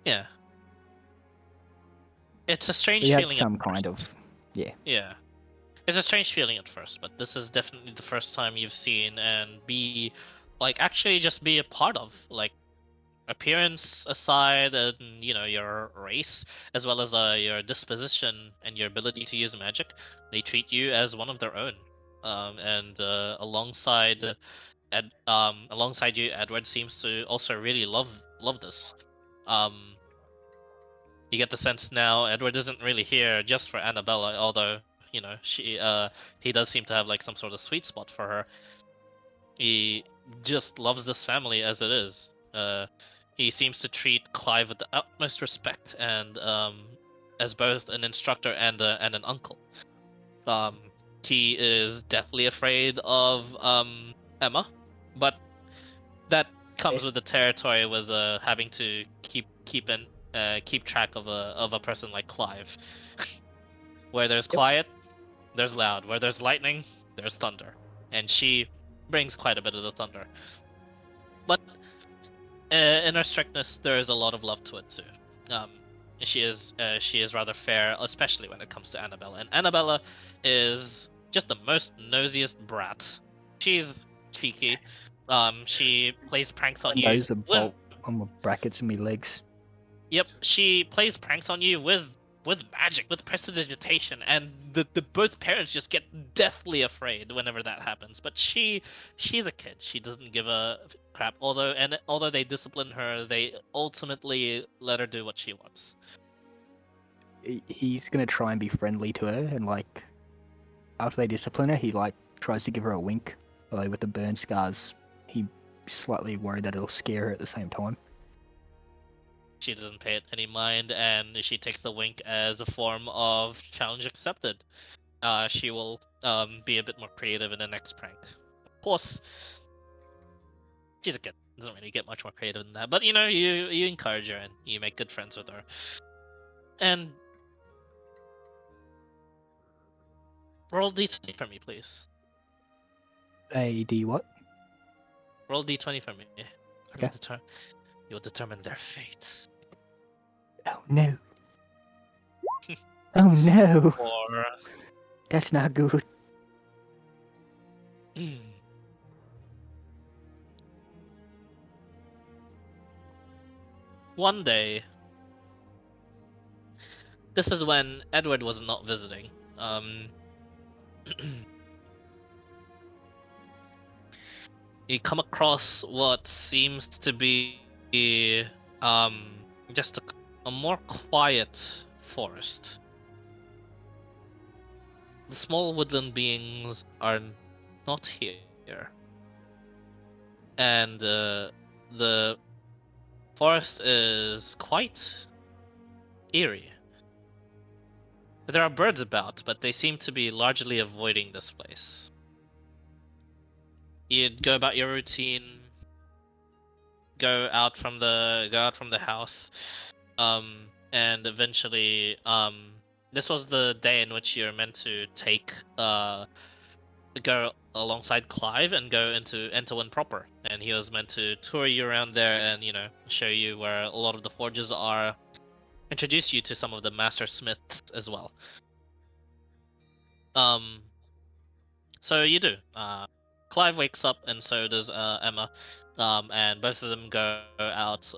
Yeah. It's a So strange he had feeling some at kind first. of, yeah. Yeah. It's a strange feeling at first, but this is definitely the first time you've seen and actually just be a part of, like, appearance aside, and your race, as well as your disposition and your ability to use magic. They treat you as one of their own. And alongside you, Edward seems to also really love this. Um, you get the sense now Edward isn't really here just for Annabella, although he does seem to have like some sort of sweet spot for her. He just loves this family as it is. He seems to treat Clive with the utmost respect and as both an instructor and an uncle. He is deathly afraid of Emma, but that comes with the territory with having to keep track of a person like Clive. Where there's Yep. quiet, there's loud. Where there's lightning, there's thunder, and she brings quite a bit of the thunder. But in her strictness, there is a lot of love to it too. She is rather fair, especially when it comes to Annabella. And Annabella is just the most nosiest brat. She's cheeky. She plays pranks on you Those are with bolt on my brackets and my legs. Yep, she plays pranks on you with magic, with prestidigitation, and the both parents just get deathly afraid whenever that happens. But she's a kid. She doesn't give a crap. Although they discipline her, they ultimately let her do what she wants. He's gonna try and be friendly to her, and like after they discipline her, he like tries to give her a wink. Although with the burn scars, he slightly worried that it'll scare her at the same time. She doesn't pay it any mind, and she takes the wink as a form of challenge accepted. She will be a bit more creative in the next prank. Of course, she's a kid. Doesn't really get much more creative than that. But you encourage her and you make good friends with her. And roll d20 for me, please. A D what? Roll d20 for me. Okay. You'll determine their fate. Oh no. Oh no. Or That's not good. one day, this is when Edward was not visiting. You come across what seems to be just a more quiet forest. The small woodland beings are not here, and the forest is quite eerie. There are birds about, but they seem to be largely avoiding this place. You'd go about your routine, go out from the house, and eventually, this was the day in which you're meant to go alongside Clive and go into Enterwin proper, and he was meant to tour you around there and show you where a lot of the forges are, introduce you to some of the master smiths as well. So you do. Clive wakes up, and so does Emma, and both of them go out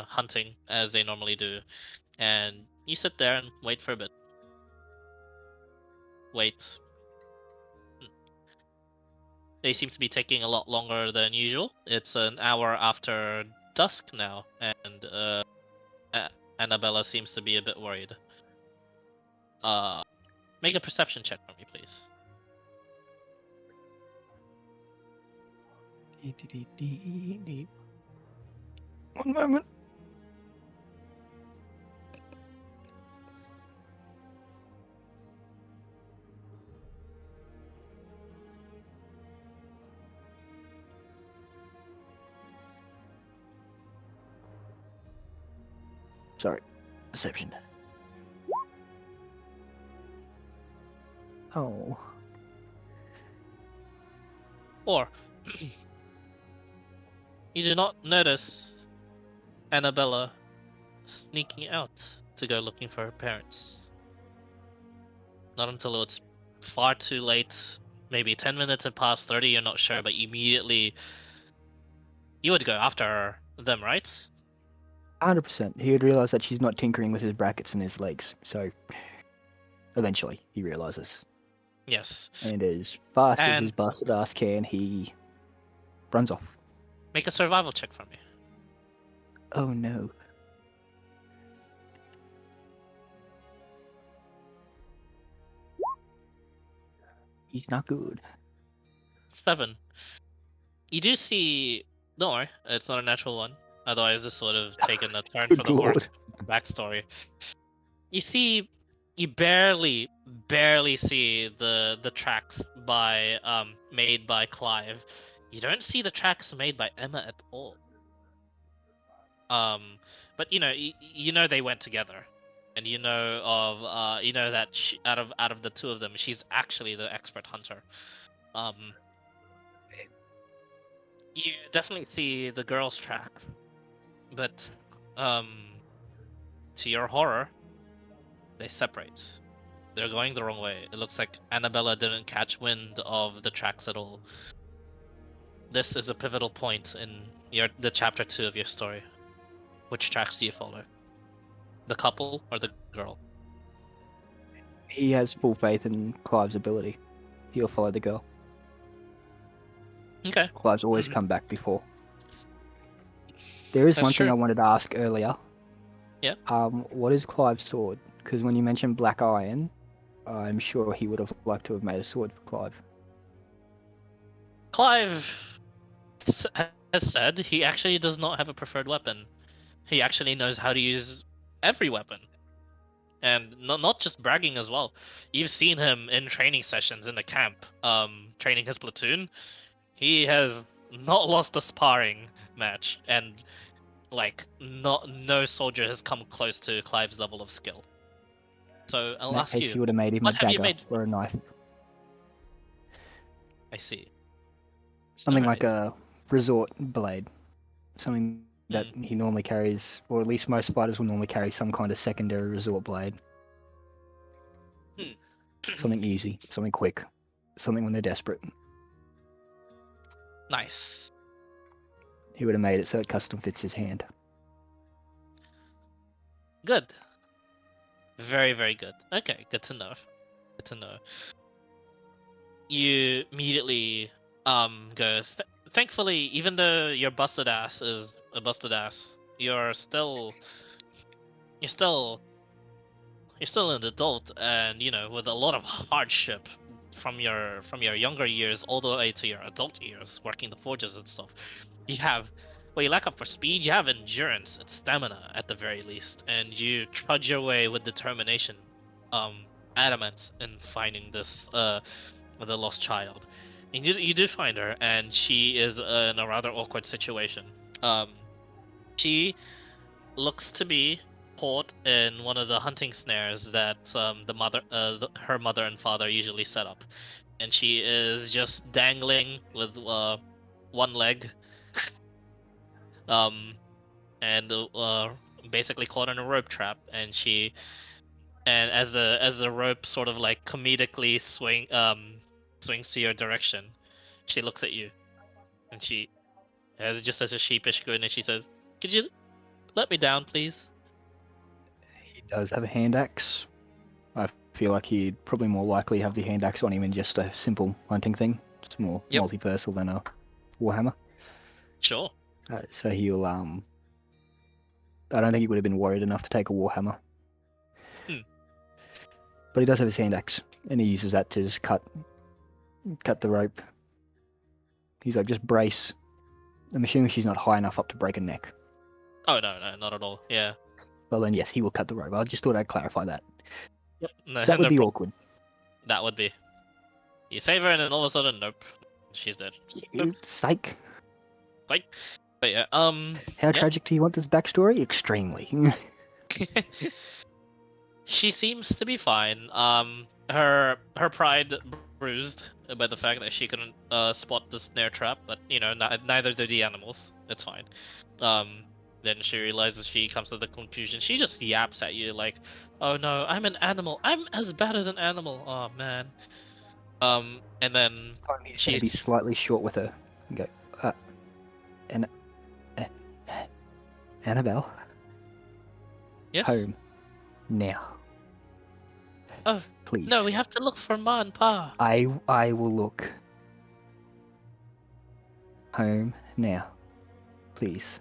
hunting as they normally do, and you sit there and wait for a bit. Wait. They seem to be taking a lot longer than usual. It's an hour after dusk now, and Annabella seems to be a bit worried. Make a perception check for me, please. One moment. Sorry. Perception. Oh. Or you do not notice Annabella sneaking out to go looking for her parents. Not until it's far too late, maybe 10 minutes have passed, 30, you're not sure, but immediately you would go after them, right? 100%. He would realise that she's not tinkering with his brackets and his legs, so eventually he realises. Yes. And as fast as his busted ass can, he runs off. Make a survival check for me. Oh no. He's not good. 7. You do see... Don't worry, it's not a natural one. Otherwise this would have taken a turn for the worse backstory. You barely see the tracks made by Clive. You don't see the tracks made by Emma at all. But you know they went together, and you know that out of the two of them, she's actually the expert hunter. You definitely see the girl's track, but to your horror, they separate. They're going the wrong way. It looks like Annabella didn't catch wind of the tracks at all. This is a pivotal point in the chapter 2 of your story. Which tracks do you follow? The couple or the girl? He has full faith in Clive's ability. He'll follow the girl. Okay. Clive's always come back before. There is That's one true. thing I wanted to ask earlier. Yeah. What is Clive's sword? Because when you mentioned black iron, I'm sure he would have liked to have made a sword for Clive. Clive has said he actually does not have a preferred weapon. He actually knows how to use every weapon. And not just bragging as well. You've seen him in training sessions in the camp, training his platoon. He has not lost a sparring match, and like no soldier has come close to Clive's level of skill. So In I'll that ask case, you, you would have made him a what have you dagger made? or a knife. I see. All Something like right. a resort blade. Something that Hmm. he normally carries, or at least most fighters will normally carry some kind of secondary resort blade. Hmm. Something easy, something quick, something when they're desperate. Nice. He would have made it so it custom fits his hand. Good. Very, very good. Okay, good to know. Good to know. You immediately go. Thankfully, even though your busted ass is a busted ass, you're still you're still you're still an adult, and with a lot of hardship from your younger years all the way to your adult years, working the forges and stuff. You have you lack up for speed. You have endurance and stamina at the very least, and you trudge your way with determination, um, adamant in finding this the lost child. And you do find her, and she is in a rather awkward situation. She looks to be caught in one of the hunting snares that her mother and father usually set up, and she is just dangling with one leg, um, and basically caught in a rope trap. And as the rope sort of like comedically swings to your direction, she looks at you, and she has a sheepish grin, and she says, "Could you let me down, please?" He does have a hand axe. I feel like he'd probably more likely have the hand axe on him in just a simple hunting thing. It's more Yep, multi-versal than a warhammer. sure. So he'll I don't think he would have been worried enough to take a warhammer, Hmm. but he does have his hand axe, and he uses that to just cut the rope. He's like, just brace. I'm assuming she's not high enough up to break a neck. Oh no, no, not at all. Yeah. Well then, yes, he will cut the rope. I just thought I'd clarify that. Yep. No, That would no be problem. awkward. That would be. You save her, and then all of a sudden, nope, she's dead. Oops. Psych. Like, but yeah. How Yeah. tragic do you want this backstory? Extremely. She seems to be fine. Her pride bruised by the fact that she couldn't spot the snare trap, but neither did the animals. It's fine. Um, then she realizes, she comes to the conclusion. She just yaps at you like, "Oh no, I'm an animal. I'm as bad as an animal. Oh man." And then This time he's going to be she's slightly short with her. And go, and uh, Annabelle, yes. home now, Oh no, please. we have to look for Ma and Pa. I will look. Home now, please.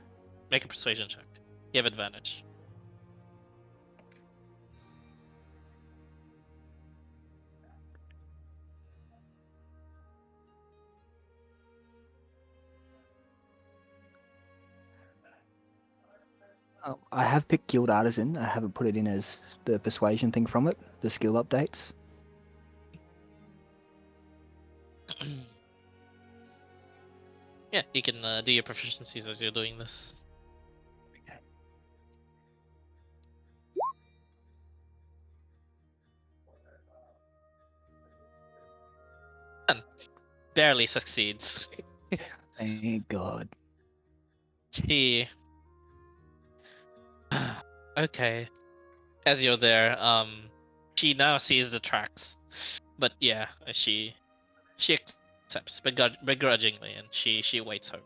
Make a persuasion check. You have advantage. I have picked Guild Artisan. I haven't put it in as the persuasion thing from it, the skill updates. Yeah, you can do your proficiencies as you're doing this. Okay. And barely succeeds. Thank God. She. Okay. As you're there, she now sees the tracks, but yeah, she accepts begrudgingly, and she waits home.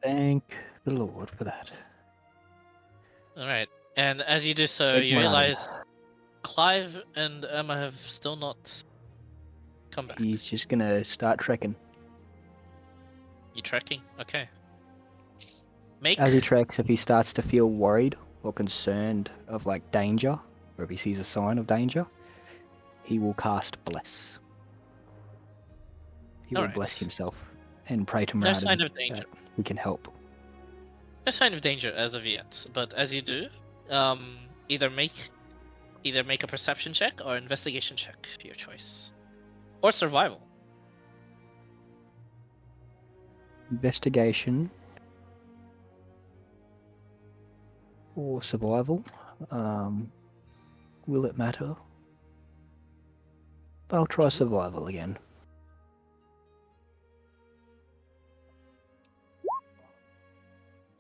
Thank the Lord for that. All right, and as you do so, Thank you Moradin. realize Clive and Emma have still not come back. He's just gonna start trekking. You trekking? Okay. Make. As he treks, if he starts to feel worried or concerned of like danger, or if he sees a sign of danger, he will cast Bless. He All will right. bless himself and pray to No Moradin sign of danger. that he can help. No sign of danger as of yet. But as you do, either make a perception check or investigation check, your choice, or survival. Investigation or survival. Will it matter? I'll try survival again.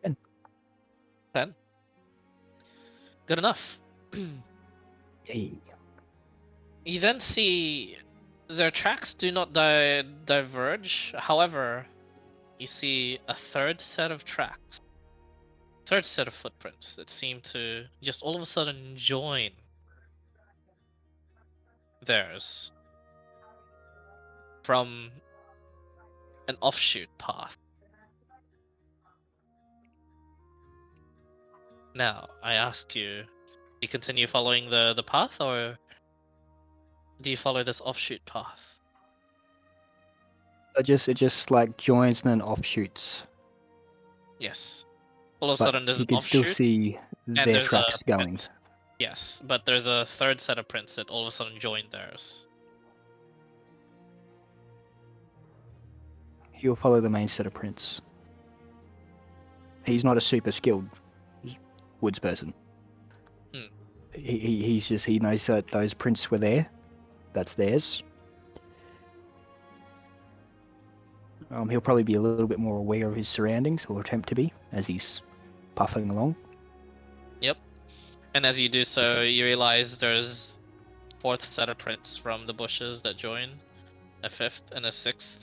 And 10. Good enough. hey, You then see their tracks do not diverge. However, you see a third set of tracks, third set of footprints that seem to just all of a sudden join theirs from an offshoot path. Now, I ask you, do you continue following the path, or do you follow this offshoot path? it just like joins and then offshoots. Yes. All of a But sudden, there's he an can still offshoot, see and their there's a tracks going. print. Yes, but there's a third set of prints that all of a sudden join theirs. He'll follow the main set of prints. He's not a super skilled woods person. Hmm. He knows that those prints were there. That's theirs. He'll probably be a little bit more aware of his surroundings, or attempt to be, as he's puffing along. Yep. And as you do so, you realize there's fourth set of prints from the bushes that join, a fifth and a sixth.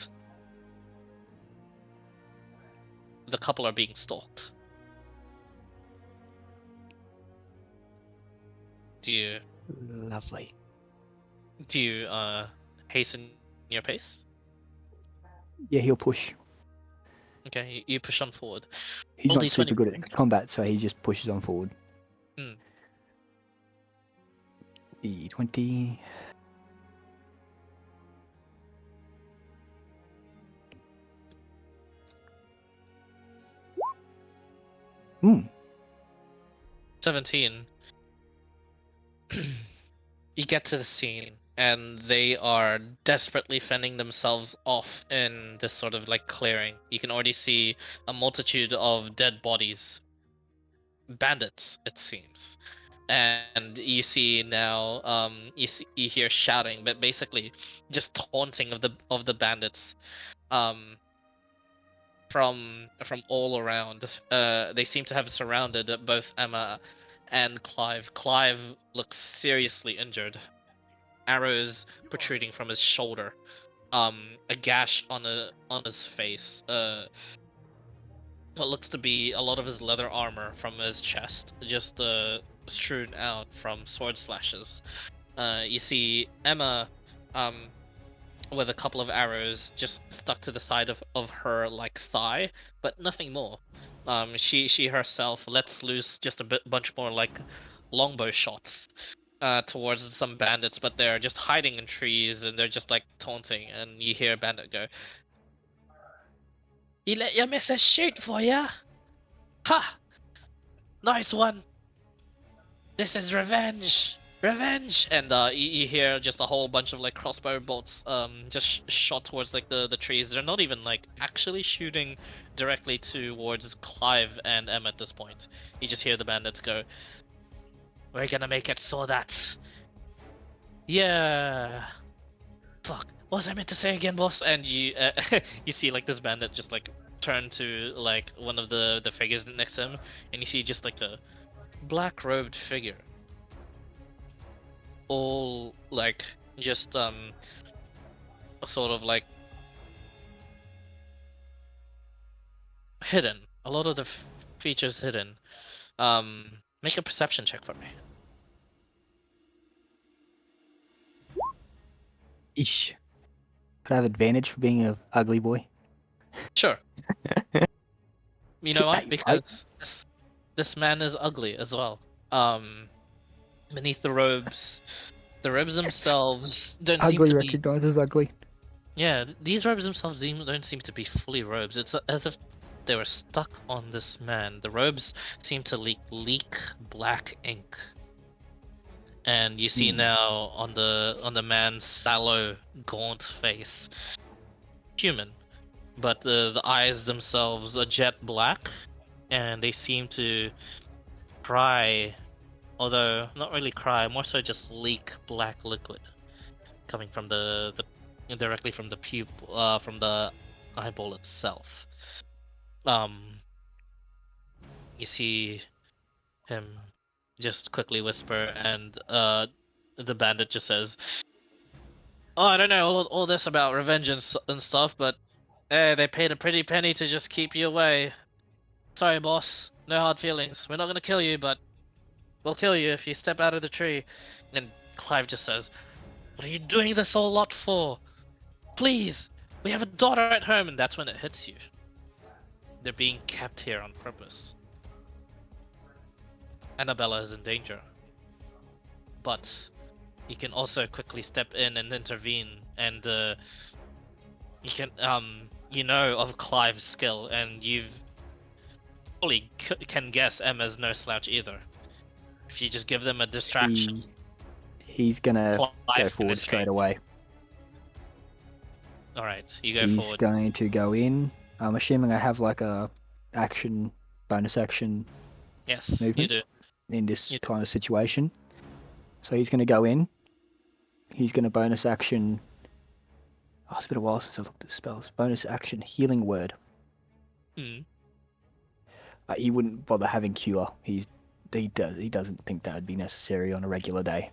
The couple are being stalked. Do you Lovely. hasten your pace? Yeah, he'll push. Okay, you push on forward. He's Roll not super D20 good for me. at combat, so he just pushes on forward. Hmm. D20. Hmm. 17. You get to the scene, and they are desperately fending themselves off in this sort of like clearing. You can already see a multitude of dead bodies. Bandits, it seems. And you see now, you hear shouting, but basically just taunting of the bandits, from all around. They seem to have surrounded both Emma and Clive. Clive looks seriously injured, arrows protruding from his shoulder, a gash on his face, what looks to be a lot of his leather armor from his chest, just strewn out from sword slashes. You see Emma, with a couple of arrows just stuck to the side of her like thigh, but nothing more. She herself lets loose just a bunch more like longbow shots towards some bandits, but they're just hiding in trees and they're just like taunting. And you hear a bandit go, "You let your missus shoot for ya? Ha! Nice one! This is revenge! Revenge!" And you hear just a whole bunch of like crossbow bolts just shot towards like the trees. They're not even like actually shooting directly towards Clive and Em at this point. You just hear the bandits go, "We're gonna make it so that..." Yeah. Fuck. What was I meant to say again, boss? And you you see like this bandit just like turn to like one of the figures next to him, and you see just like a black robed figure, all like just sort of like hidden. A lot of the features hidden. Make a perception check for me. Ish. Could I have advantage for being an ugly boy? Sure. You know why? Hey, Because right? this man is ugly as well. Beneath the robes themselves don't seem Ugly to be. recognizes ugly. Yeah, these robes themselves don't seem to be fully robes. It's as if they were stuck on this man. The robes seem to leak black ink. And you see now on the man's sallow, gaunt face, human, but the eyes themselves are jet black, and they seem to cry, although not really cry, more so just leak black liquid coming from the directly from the pupil, from the eyeball itself. Um, you see him just quickly whisper, and the bandit just says, "Oh, I don't know all this about revenge and stuff, but they paid a pretty penny to just keep you away. Sorry, boss. No hard feelings. We're not gonna kill you, but we'll kill you if you step out of the tree." And Clive just says, "What are you doing this whole lot for? Please, we have a daughter at home." And that's when it hits you. They're being kept here on purpose. Annabella is in danger, but you can also quickly step in and intervene, and you can you know of Clive's skill, and you've fully can guess Emma's no slouch either. If you just give them a distraction, He's gonna go Clive can forward straight escape. away. All right, you go He's forward. going to go in. I'm assuming I have like a bonus action Yes, movement you do. in this You do. kind of situation. So he's going to go in. He's going to bonus action. Oh, it's been a while since I've looked at the spells. Bonus action healing word. Mm. He wouldn't bother having cure. He doesn't think that would be necessary on a regular day.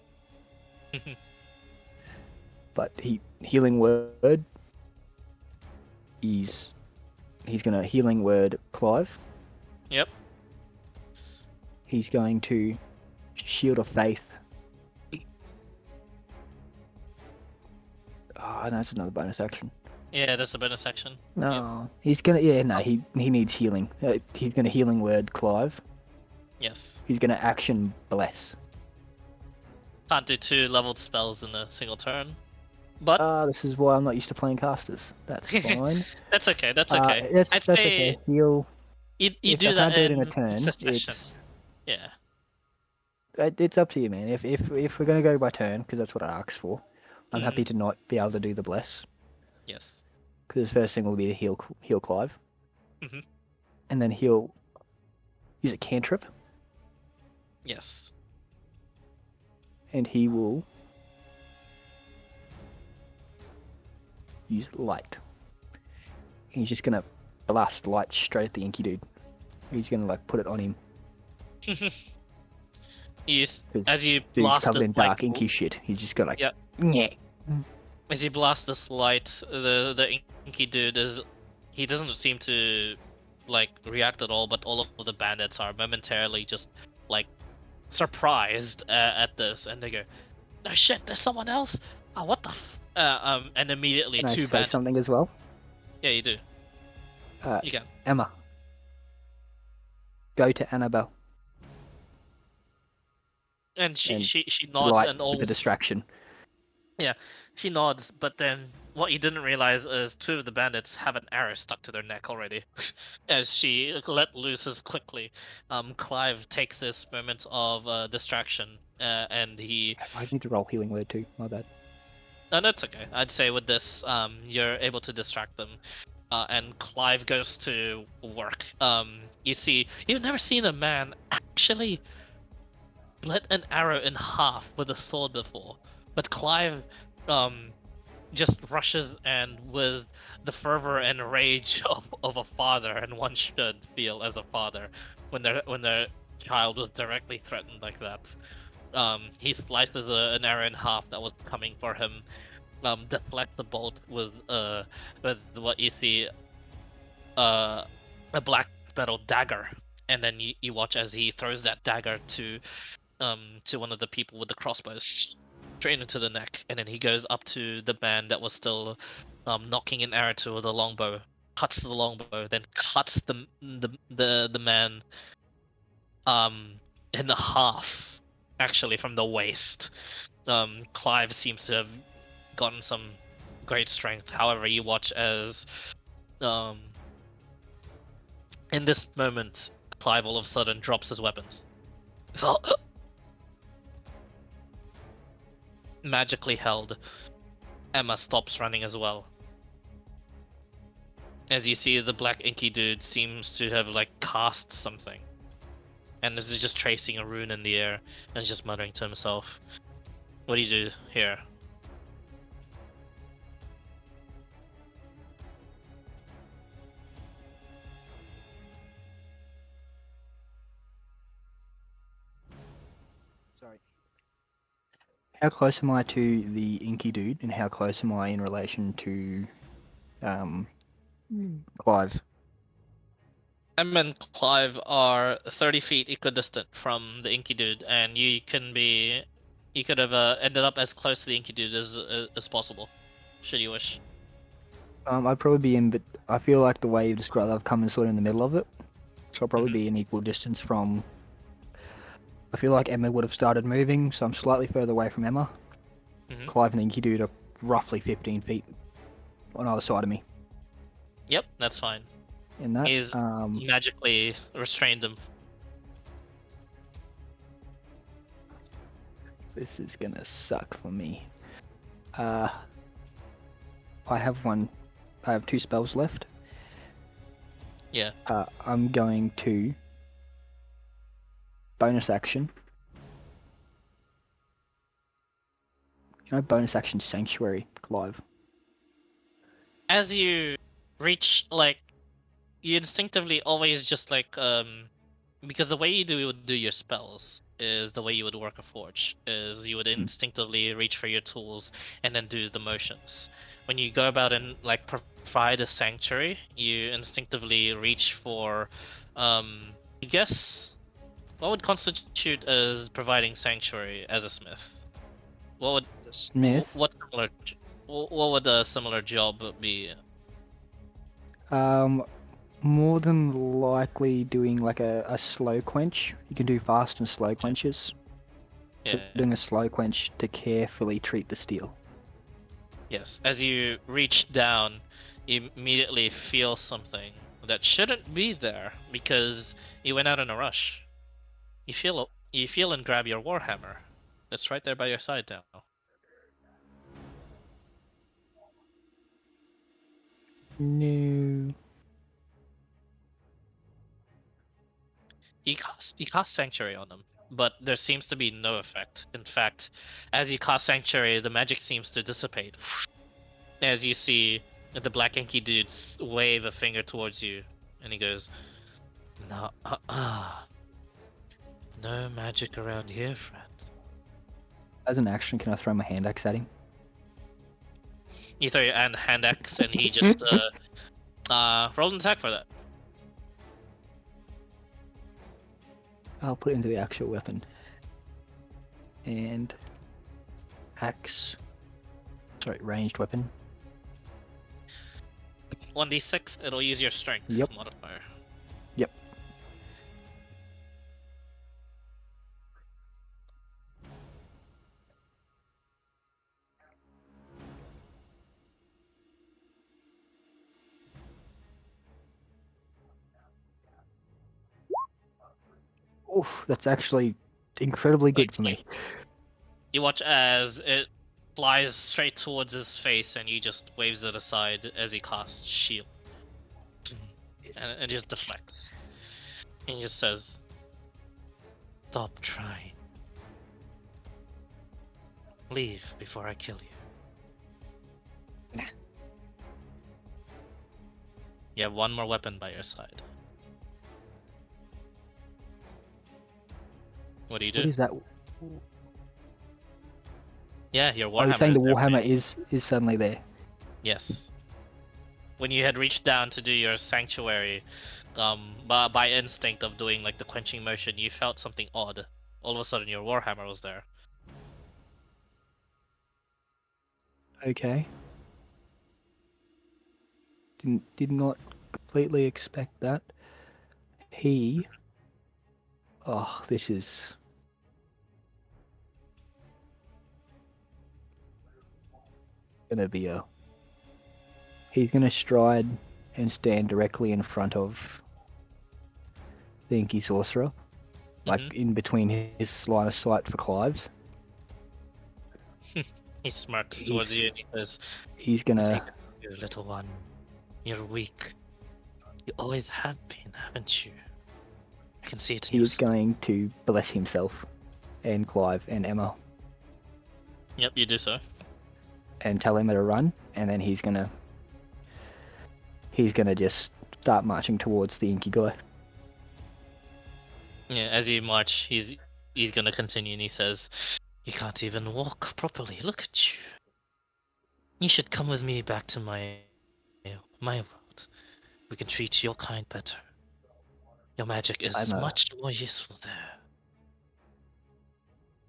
But healing word. He's going to healing word Clive. Yep. He's going to shield of faith. Oh, no, it's another bonus action. Yeah, that's a bonus action. No, Yep. he's gonna. Yeah, no, he needs healing. He's gonna healing word Clive. Yes. He's gonna action bless. Can't do 2 leveled spells in a single turn, but This is why I'm not used to playing casters. That's fine. that's okay. That's okay. I'd That's say okay. Heal. you If I do can't that do it in a in turn, succession. Yeah. it's up to you, man. If we're gonna go by turn, because that's what I asked for, I'm happy to not be able to do the bless. Yes. Because the first thing will be to heal Clive, Mhm. and then he'll use a cantrip, Yes. and he will use light. He's just gonna blast light straight at the inky dude. He's gonna like put it on him as because you dude's blast covered this in dark inky shit. He's just got like, yeah, yeah. as you blast this light, the inky dude he doesn't seem to like react at all, but all of the bandits are momentarily just like surprised at this, and they go, "No shit, there's someone else! Oh, what the and immediately Can I 2 say bandits. something as well? Yeah, you do. Uh, You can. Emma, go to Annabelle And and she nods, light and with the all. distraction. Yeah, she nods, but then what you didn't realize is 2 of the bandits have an arrow stuck to their neck already. As she let loose as quickly, Clive takes this moment of distraction, and he. I need to roll healing word too. My bad. No, that's okay. I'd say with this, you're able to distract them, and Clive goes to work. You see, you've never seen a man actually split an arrow in half with a sword before, but Clive, um, just rushes and with the fervor and rage of a father, and one should feel as a father when their child was directly threatened like that. He slices an arrow in half that was coming for him. Deflects the bolt with what you see a black metal dagger, and then you watch as he throws that dagger to one of the people with the crossbows straight into the neck, and then he goes up to the band that was still knocking an arrow to the longbow, cuts the longbow, then cuts the man in half, actually from the waist. Clive seems to have gotten some great strength. However, you watch as um in this moment Clive all of a sudden drops his weapons. Magically held. Emma stops running as well. As you see, the black inky dude seems to have like cast something, and this is just tracing a rune in the air and is just muttering to himself. What do you do here? Sorry. How close am I to the inky dude, and how close am I in relation to Clive? Em and Clive are 30 feet equidistant from the inky dude, and you could have ended up as close to the inky dude as possible, should you wish. I'd probably be in, but I feel like the way you described, I've come in sort of in the middle of it, so I'll probably Mhm. be in equal distance from. I feel like Emma would have started moving, so I'm slightly further away from Emma. Mhm. Clive and the inky dude are roughly 15 feet on either side of me. Yep, that's fine. In that, He's magically restrained them. this is gonna suck for me. I have one. I have 2 spells left. Yeah. I'm going to bonus action. Bonus action Sanctuary, Clive. As you reach, like, you instinctively always just like because the way you do your spells is the way you would work a forge, is you would Mm. instinctively reach for your tools and then do the motions. When you go about and like provide a sanctuary, you instinctively reach for I guess what would constitute as providing sanctuary as a smith? What would The Smith. what would a similar job be? Um, More than likely doing like a slow quench. You can do fast and slow quenches. So Yeah. doing a slow quench to carefully treat the steel. Yes, as you reach down, you immediately feel something that shouldn't be there because you went out in a rush. You feel and grab your warhammer. That's right there by your side now. No. You cast sanctuary on them, but there seems to be no effect. In fact, as you cast sanctuary, the magic seems to dissipate. As you see the black inky dudes wave a finger towards you, and he goes, "No, no magic around here, friend." As an action, can I throw my hand axe at him? You throw your hand axe, and he just roll an attack for that. I'll put it into the actual weapon. And axe. Sorry, ranged weapon. 1d6. It'll use your strength Yep. modifier. Yep. Oof, that's actually incredibly good for me. You watch as it flies straight towards his face, and he just waves it aside as he casts shield, and it just deflects. And he just says, "Stop trying. Leave before I kill you." Nah. You have one more weapon by your side. What do you do? What is that? Yeah, your Oh, you're warhammer saying the is there. warhammer is suddenly there. Yes. When you had reached down to do your sanctuary, by instinct of doing like the quenching motion, you felt something odd. All of a sudden, your warhammer was there. Okay. Did not completely expect that. He. Oh, this is gonna be a. He's gonna stride and stand directly in front of the Inky Sorcerer, like Mhm. in between his line of sight for Clive's. He smirks towards He's you and he says, he's "Take gonna it, you little one. You're weak. You always have been, haven't you? I can see it in He your is skin. going to bless himself and Clive and Emma Yep, you do so. and tell him to run, and then he's gonna just start marching towards the inky guy. Yeah, as you march, he's gonna continue, and he says, "You can't even walk properly. Look at you. You should come with me back to my world. We can treat your kind better. Your magic is much more useful there.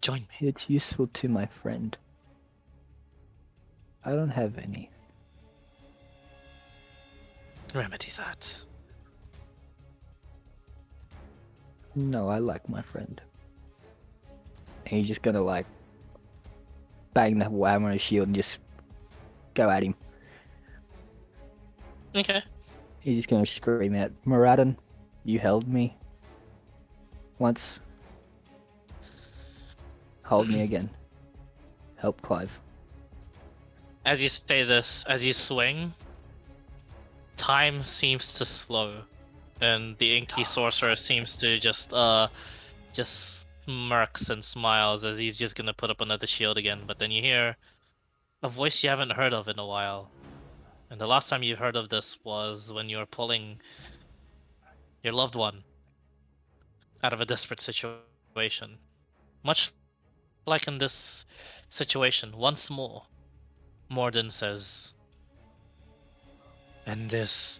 Join me. It's useful to my friend. I don't have any. Remedy that." No, I like my friend. And he's just gonna like bang the hammer on his shield and just go at him. Okay. He's just gonna scream out, Muradin, you held me once. Hold me again. Help Clive. As you say this, as you swing, time seems to slow, and the inky sorcerer seems to just smirks and smiles as he's just gonna put up another shield again. But then you hear a voice you haven't heard of in a while, and the last time you heard of this was when you were pulling your loved one out of a desperate situation. Much like in this situation, once more, Morden says, "And this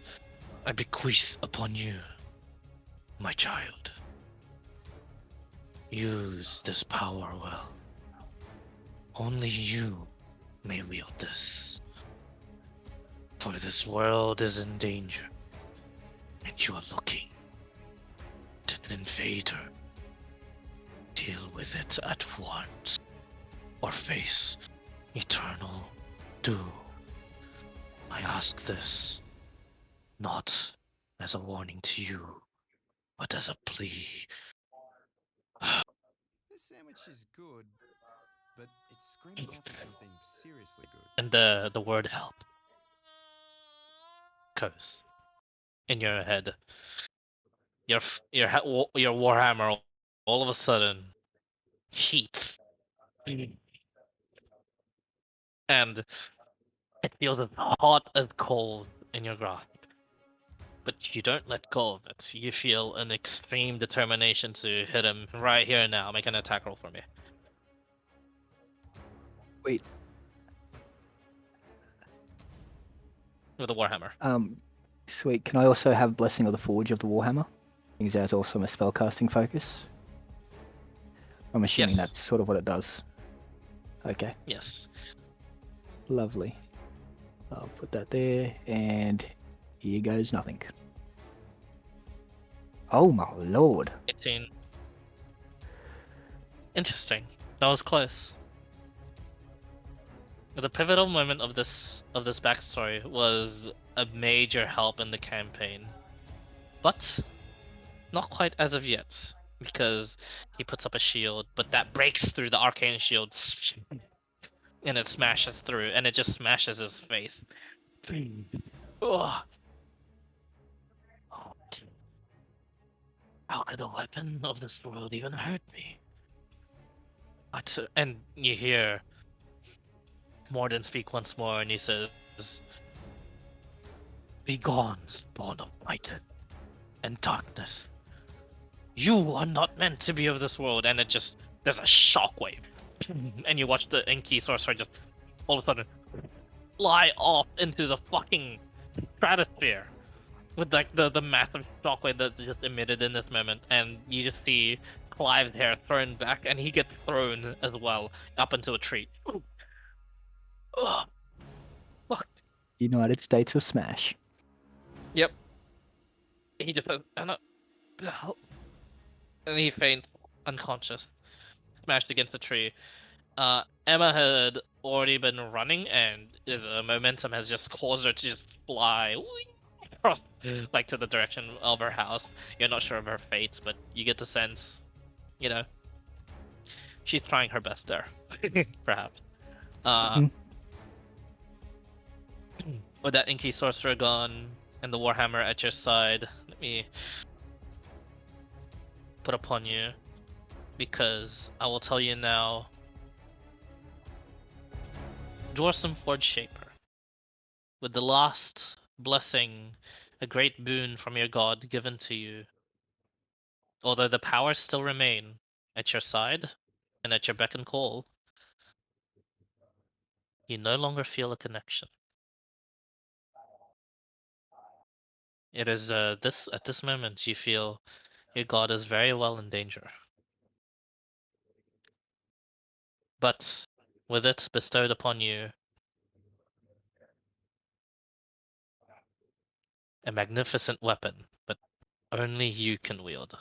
I bequeath upon you, my child. Use this power well. Only you may wield this. For this world is in danger, and you are looking at an invader. Deal with it at once, or face eternal doom. I ask this not as a warning to you, but as a plea." This sandwich is good, but it's screaming out for something seriously good. And the word help goes in your head. Your warhammer all of a sudden heats, and it feels as hot as cold in your grasp. But you don't let go of it. You feel an extreme determination to hit him right here and now. Make an attack roll for me Wait, with a warhammer. Sweet. Can I also have Blessing of the Forge of the Warhammer? Because that's also my spellcasting focus. I'm assuming Yes. that's sort of what it does. Okay, Yes. lovely. I'll put that there, and here goes nothing. Oh my lord. 18. Interesting. That was close. The pivotal moment of this backstory was a major help in the campaign, but not quite as of yet, because he puts up a shield, but that breaks through the arcane shield, and it smashes through, and it just smashes his face. Ugh. Oh, how could a weapon of this world even hurt me? And you hear Morden speak once more, and he says, "Be gone, spawn of night and darkness. You are not meant to be of this world." And there's a shockwave, and you watch the inky sorcerer just all of a sudden fly off into the fucking stratosphere with like the massive shockwave that just emitted in this moment, and you just see Clive's hair thrown back, and he gets thrown as well up into a tree. Ugh. Fuck. United States of Smash. Yep. He just says, "I'm not," and he faints unconscious, smashed against the tree. Emma had already been running, and the momentum has just caused her to just fly across, like to the direction of her house. You're not sure of her fate, but you get the sense, you know, she's trying her best there, perhaps. Uh, Mhm. With that Inky Sorcerer gone and the Warhammer at your side, let me put upon you, because I will tell you now, Dwarsen Forge Shaper, with the last blessing, a great boon from your god given to you, although the powers still remain at your side and at your beck and call, you no longer feel a connection. It is at this moment you feel your god is very well in danger. But with it bestowed upon you, a magnificent weapon, but only you can wield.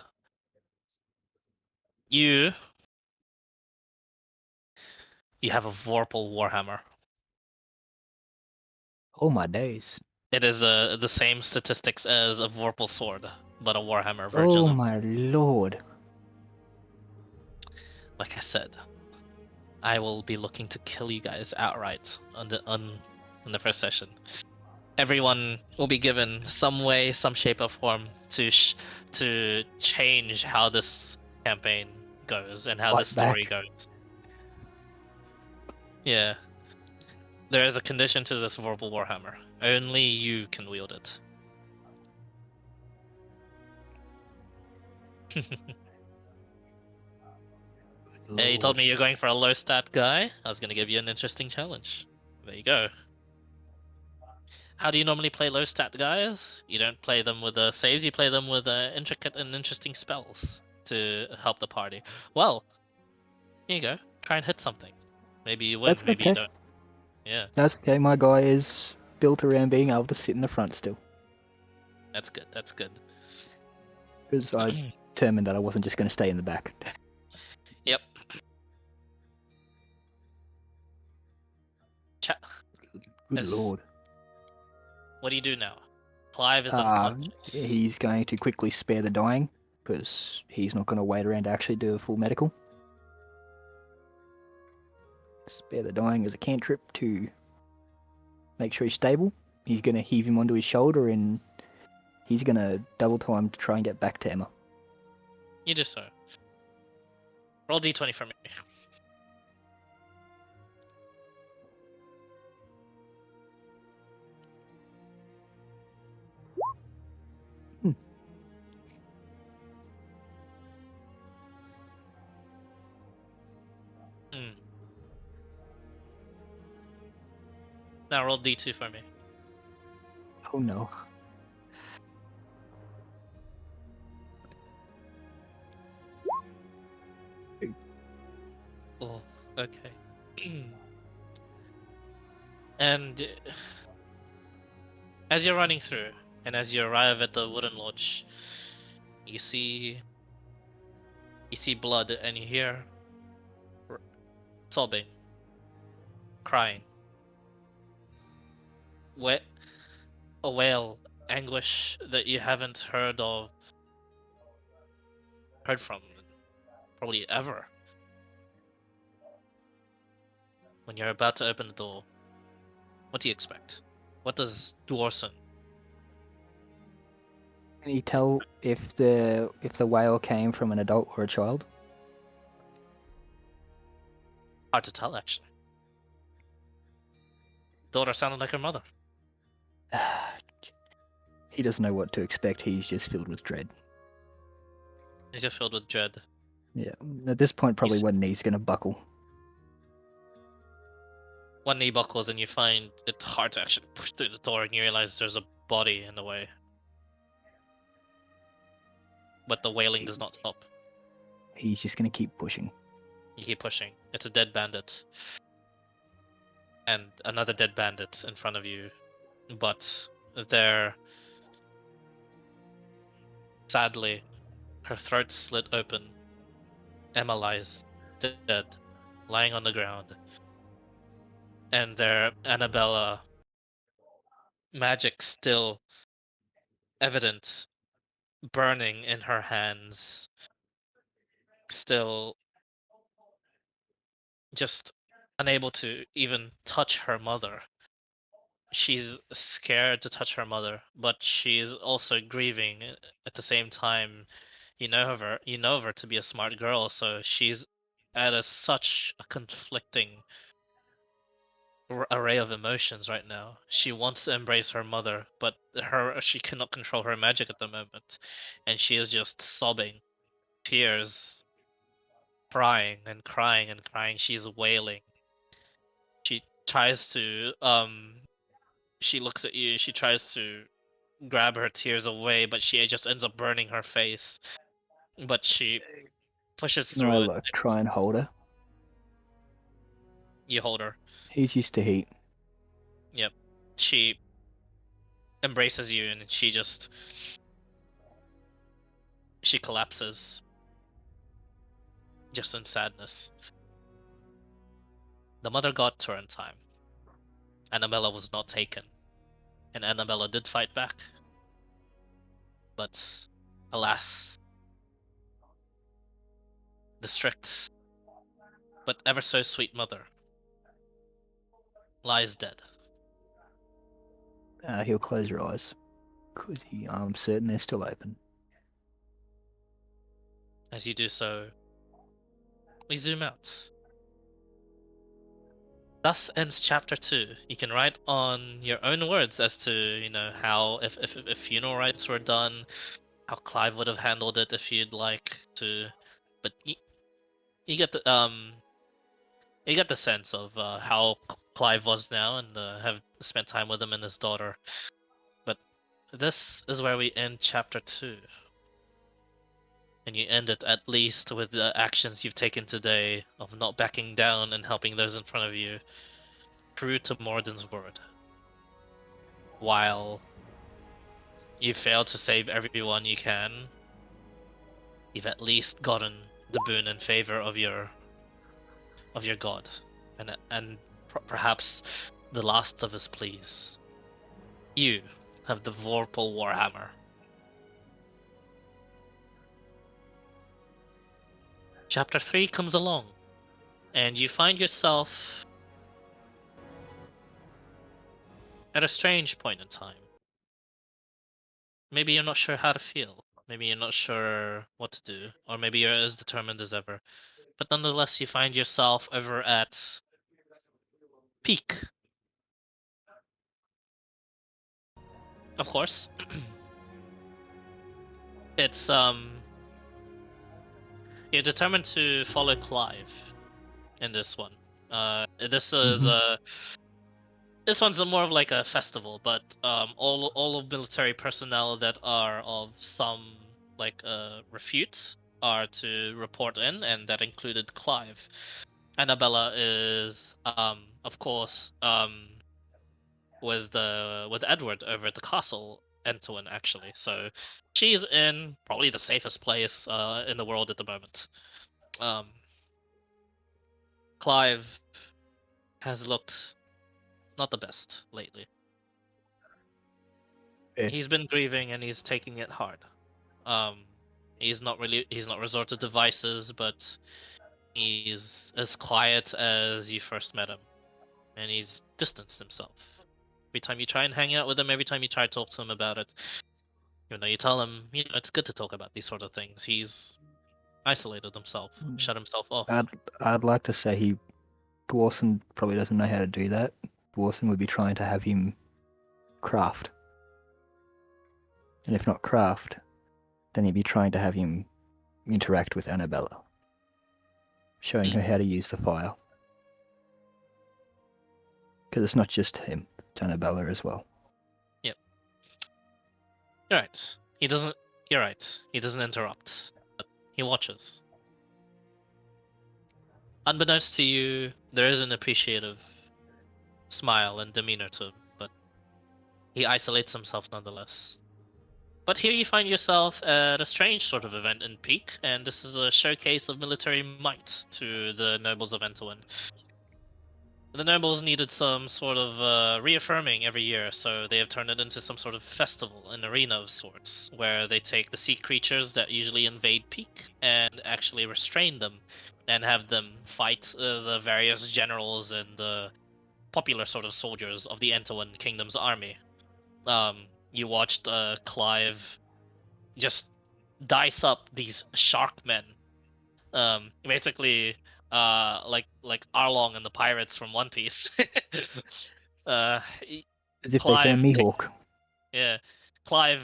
You you have a Vorpal Warhammer. Oh my days. It is the same statistics as a Vorpal sword, but a Warhammer version Oh of. my lord. Like I said, I will be looking to kill you guys outright on the first session. Everyone will be given some way, some shape or form to change how this campaign goes and how this Fight story back. goes. Yeah. There is a condition to this Vorpal Warhammer. Only you can wield it. Hey, you told Lord. me you're going for a low stat guy. I was gonna give you an interesting challenge. There you go. How do you normally play low stat guys? You don't play them with saves, you play them with intricate and interesting spells to help the party. Well, here you go. Try and hit something. Maybe you win, That's maybe you okay. don't. Yeah, That's okay. My guy is built around being able to sit in the front still. that's good. That's good. Because I determined that I wasn't just going to stay in the back. Yep. Good As, lord. what do you do now? Clive is unconscious. He's going to quickly spare the dying, because he's not going to wait around to actually do a full medical. Spare the dying as a cantrip to make sure he's stable. He's going to heave him onto his shoulder and he's going to double time to try and get back to Emma. You do so. Roll d20 for me. Hmm. Hmm. Now roll d2 for me. Oh no. Oh, okay. And as you're running through, and as you arrive at the wooden lodge, you see blood, and you hear sobbing, crying, a wail, anguish that you haven't heard from, probably ever. When you're about to open the door, what do you expect? What does Dwarson? Can you tell if the whale came from an adult or a child? Hard to tell, actually. Daughter sounded like her mother. He doesn't know what to expect. He's just filled with dread. He's just filled with dread. Yeah. At this point, probably one knee's going to buckle. One knee buckles, and you find it hard to actually push through the door, and you realize there's a body in the way. But the wailing does not stop. He's just going to keep pushing. You keep pushing. It's a dead bandit. And another dead bandit in front of you. But they're... Sadly, her throat slit open. Emma lies dead, lying on the ground. And their Annabella magic still evident, burning in her hands. Still just unable to even touch her mother. she's scared to touch her mother, but she's also grieving at the same time. You know her to be a smart girl, so she's at such a conflicting array of emotions right now. She wants to embrace her mother, but she cannot control her magic at the moment, and she is just sobbing, tears, crying and crying and crying. She's wailing. She tries to she looks at you. She tries to grab her tears away, but she just ends up burning her face. But she pushes Can I through it. like try and hold her? You hold her. He's used to heat. Yep. She embraces you, and she collapses, just in sadness. The mother got to her in time. Annabella was not taken, and Annabella did fight back. But alas, the strict but ever so sweet mother lies dead. He'll close your eyes, because I'm certain they're still open. As you do so, we zoom out. Thus ends chapter 2. You can write on your own words as to, how if funeral rites were done, how Clive would have handled it if you'd like to. But you get the sense of how Clive was now, and have spent time with him and his daughter. But this is where we end chapter 2. And you end it at least with the actions you've taken today of not backing down and helping those in front of you, true to Morden's word. While you failed to save everyone you can, you've at least gotten the boon and favor of your god, and perhaps the last of his pleas. You have the Vorpal Warhammer. Chapter 3 comes along, and you find yourself at a strange point in time. Maybe you're not sure how to feel. Maybe you're not sure what to do. Or maybe you're as determined as ever. But nonetheless, you find yourself over at Peak. Of course. It's you're determined to follow Clive in this one. This is this one's more of like a festival, but all of military personnel that are of some like repute are to report in, and that included Clive. Annabella is of course with Edward over at the castle Entwin actually. So she's in probably the safest place in the world at the moment. Clive has looked not the best lately. He's been grieving and he's taking it hard. He's not resorted to vices, but he's as quiet as you first met him, and he's distanced himself. Every time you try and hang out with him, every time you try to talk to him about it, you tell him, it's good to talk about these sort of things. He's isolated himself, shut himself off. I'd like to say Dwarson probably doesn't know how to do that. Dwarson would be trying to have him craft. And if not craft, then he'd be trying to have him interact with Annabella, showing her how to use the fire. Because it's not just him, it's Annabella as well. Yep. You're right. You're right. He doesn't interrupt, but he watches. Unbeknownst to you, there is an appreciative smile and demeanor to him, but he isolates himself nonetheless. But here you find yourself at a strange sort of event in Peak, and this is a showcase of military might to the nobles of Entwin. The nobles needed some sort of reaffirming every year, so they have turned it into some sort of festival, an arena of sorts, where they take the sea creatures that usually invade Peak and actually restrain them, and have them fight the various generals and popular sort of soldiers of the Entowin Kingdom's army. You watched Clive just dice up these shark men. Basically, like Arlong and the pirates from One Piece. uh, As if they've been a Clive, Mihawk. yeah, Clive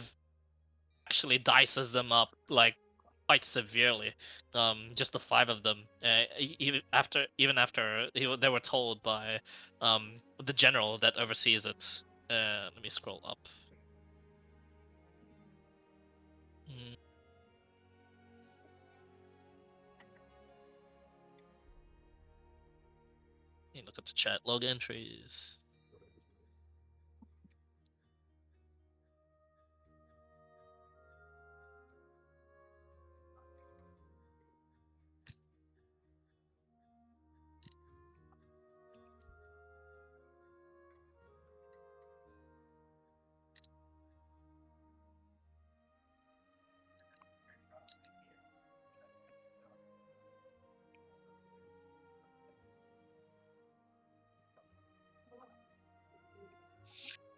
actually dices them up like quite severely. Just the five of them. Even after they were told by the general that oversees it. Let me scroll up. Mm. Let me look at the chat log entries.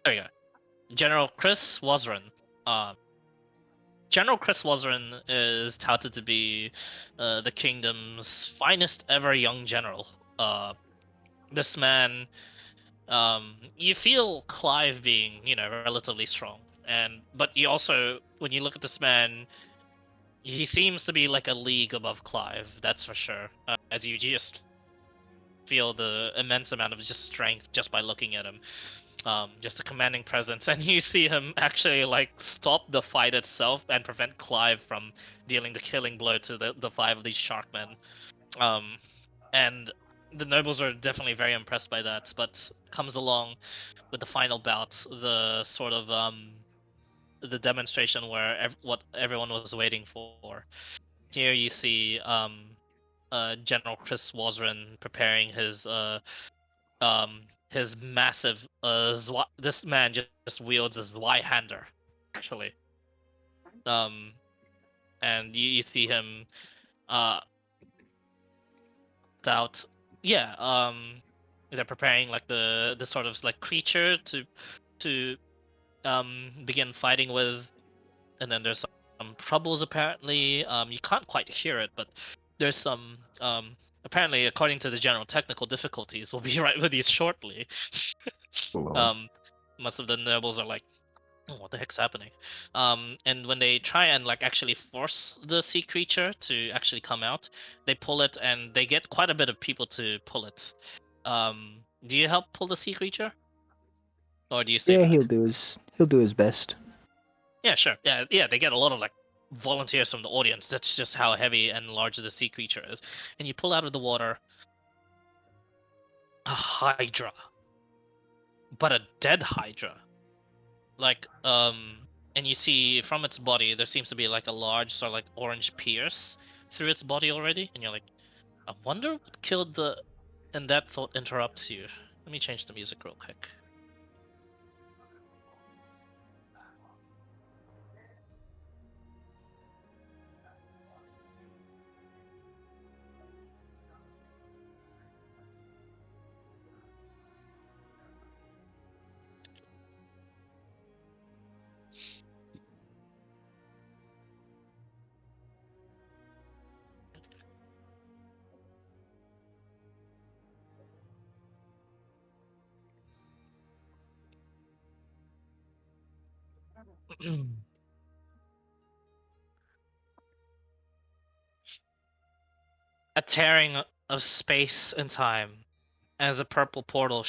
There we go. General Chris Wazran. General Chris Wazran is touted to be the kingdom's finest ever young general. This man, you feel Clive being, relatively strong, but you also, when you look at this man, he seems to be like a league above Clive. That's for sure. As you just feel the immense amount of just strength just by looking at him. Just a commanding presence, and you see him actually like stop the fight itself and prevent Clive from dealing the killing blow to the five of these sharkmen. And the nobles are definitely very impressed by that, but comes along with the final bout, the sort of the demonstration where what everyone was waiting for. Here you see General Chris Wazran preparing his massive this man just wields his Y-hander, actually. And you see him uh out yeah they're preparing like the sort of like creature to begin fighting with, and then there's some troubles apparently. You can't quite hear it, but there's some apparently, according to the general, technical difficulties. We'll be right with you shortly. Lord. Most of the nobles are like, "Oh, what the heck's happening?" And when they try and like actually force the sea creature to actually come out, they pull it, and they get quite a bit of people to pull it. Do you help pull the sea creature, or do you stay Yeah, back? he'll do his best. Yeah, sure. Yeah. They get a lot of like volunteers from the audience. That's just how heavy and large the sea creature is. And you pull out of the water a hydra, but a dead hydra. Like and you see from its body there seems to be like a large sort of like orange pierce through its body already, and you're like, I wonder what killed the. And that thought interrupts you. Let me change the music real quick. A tearing of space and time as a purple portal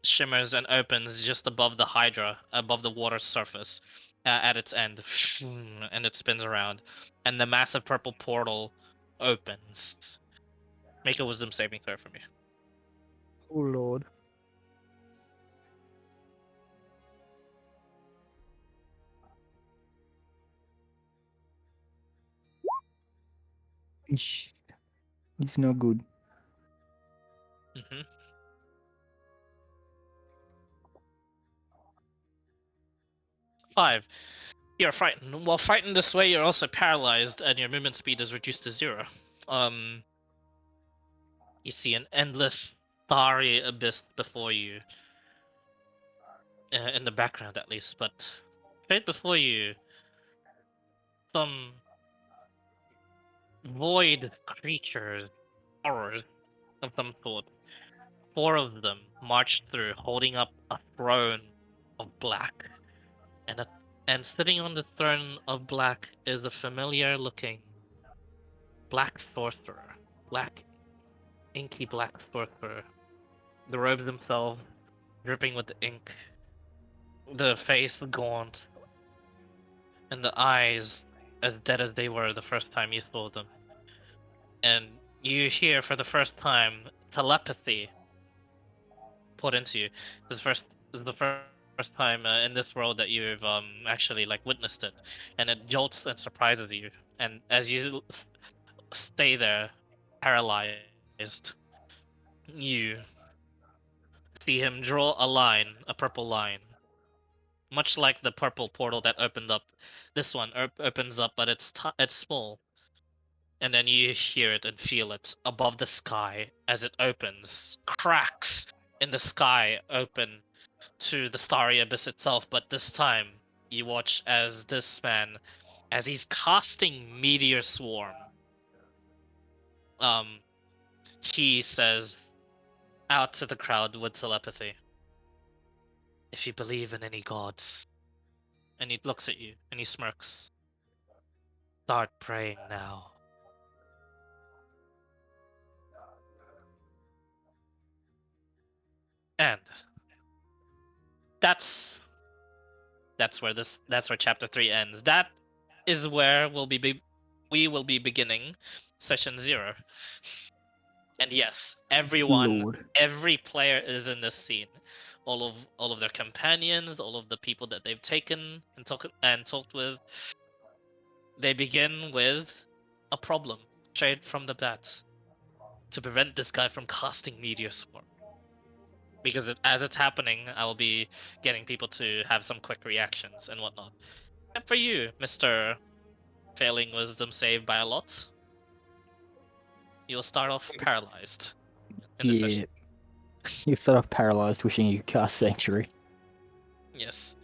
shimmers and opens just above the Hydra, above the water's surface, at its end, and it spins around, and the massive purple portal opens. Make a wisdom saving throw for me. Oh Lord. Ish. It's no good. Mm-hmm. 5. You're frightened. While frightened this way, you're also paralyzed, and your movement speed is reduced to 0. You see an endless starry abyss before you, in the background at least, but straight before you, some void creatures, horrors of some sort. 4 of them march through, holding up a throne of black, and sitting on the throne of black is a familiar-looking black sorcerer, inky black sorcerer. The robes themselves dripping with ink, the face gaunt, and the eyes as dead as they were the first time you saw them. And you hear for the first time telepathy put into you. This is the first time in this world that you've actually like witnessed it, and it jolts and surprises you. And as you stay there, paralyzed, you see him draw a line, a purple line, much like the purple portal that opened up. This one opens up, but it's small. And then you hear it and feel it above the sky as it opens. Cracks in the sky open to the starry abyss itself, but this time you watch as this man, as he's casting Meteor Swarm, um, he says out to the crowd with telepathy, "If you believe in any gods," and he looks at you and he smirks, "start praying now." And that's that's where chapter 3 ends. That is where we will be beginning session 0. And yes, Lord. every player is in this scene. All of their companions, all of the people that they've taken and talked with, they begin with a problem straight from the bat to prevent this guy from casting Meteor Swarm. Because as it's happening, I will be getting people to have some quick reactions and whatnot. And for you, Mr. Failing Wisdom Saved by a lot, you'll start off paralyzed in the session. You start off paralyzed, wishing you could cast Sanctuary. Yes.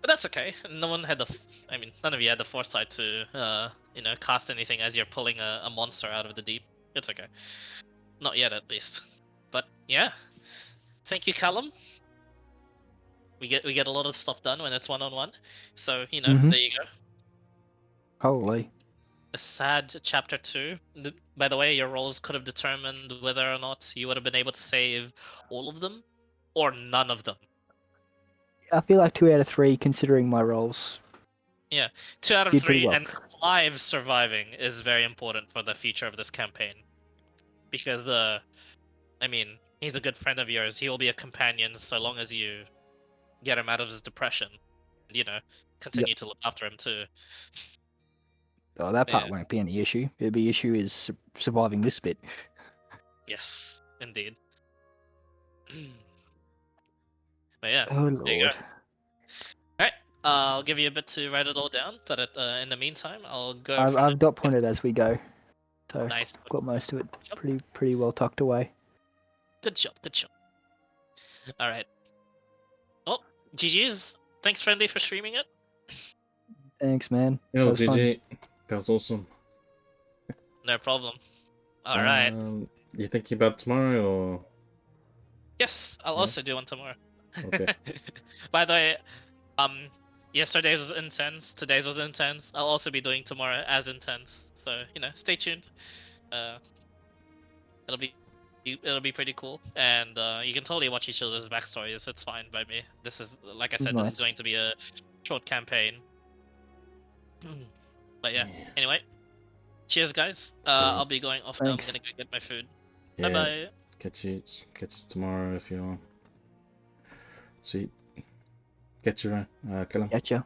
But that's okay. None of you had the foresight to, cast anything as you're pulling a monster out of the deep. It's okay. Not yet, at least. But yeah. Thank you, Callum. We get a lot of stuff done when it's 1-on-1. So, Mhm. there you go. Holy. A sad chapter 2. By the way, your rolls could have determined whether or not you would have been able to save all of them or none of them. I feel like 2 out of 3, considering my rolls. Yeah, 2 out of Did pretty 3, well. and Clive surviving is very important for the future of this campaign. Because, he's a good friend of yours. He will be a companion so long as you get him out of his depression. And, continue to look after him too. Oh, that part Yeah. won't be any issue. The issue is surviving this bit. Yes, indeed. But yeah, Oh there you go. lord. Alright, I'll give you a bit to write it all down, but in the meantime, I'll go I've dot pointed as we go, so Nice. I've got most of it Good pretty well tucked away. Good job. Alright. Oh, GG's. Thanks, Friendly, for streaming it. Thanks, man. Yo, That was fun. GG. That was awesome. No problem. Alright. You thinking about tomorrow or? Yes, I'll Yeah. also do one tomorrow. Okay. By the way, yesterday's was intense, today's was intense. I'll also be doing tomorrow as intense. So, stay tuned. It'll be pretty cool, and you can totally watch each other's backstories. It's fine by me. This is, like I said, this is Nice. going to be a short campaign. But yeah. Anyway, cheers, guys. I'll be going off now. I'm Thanks. gonna go get my food. Yeah. Bye bye. Catch you tomorrow if you want. Sweet. Catch you around. Callum. Gotcha.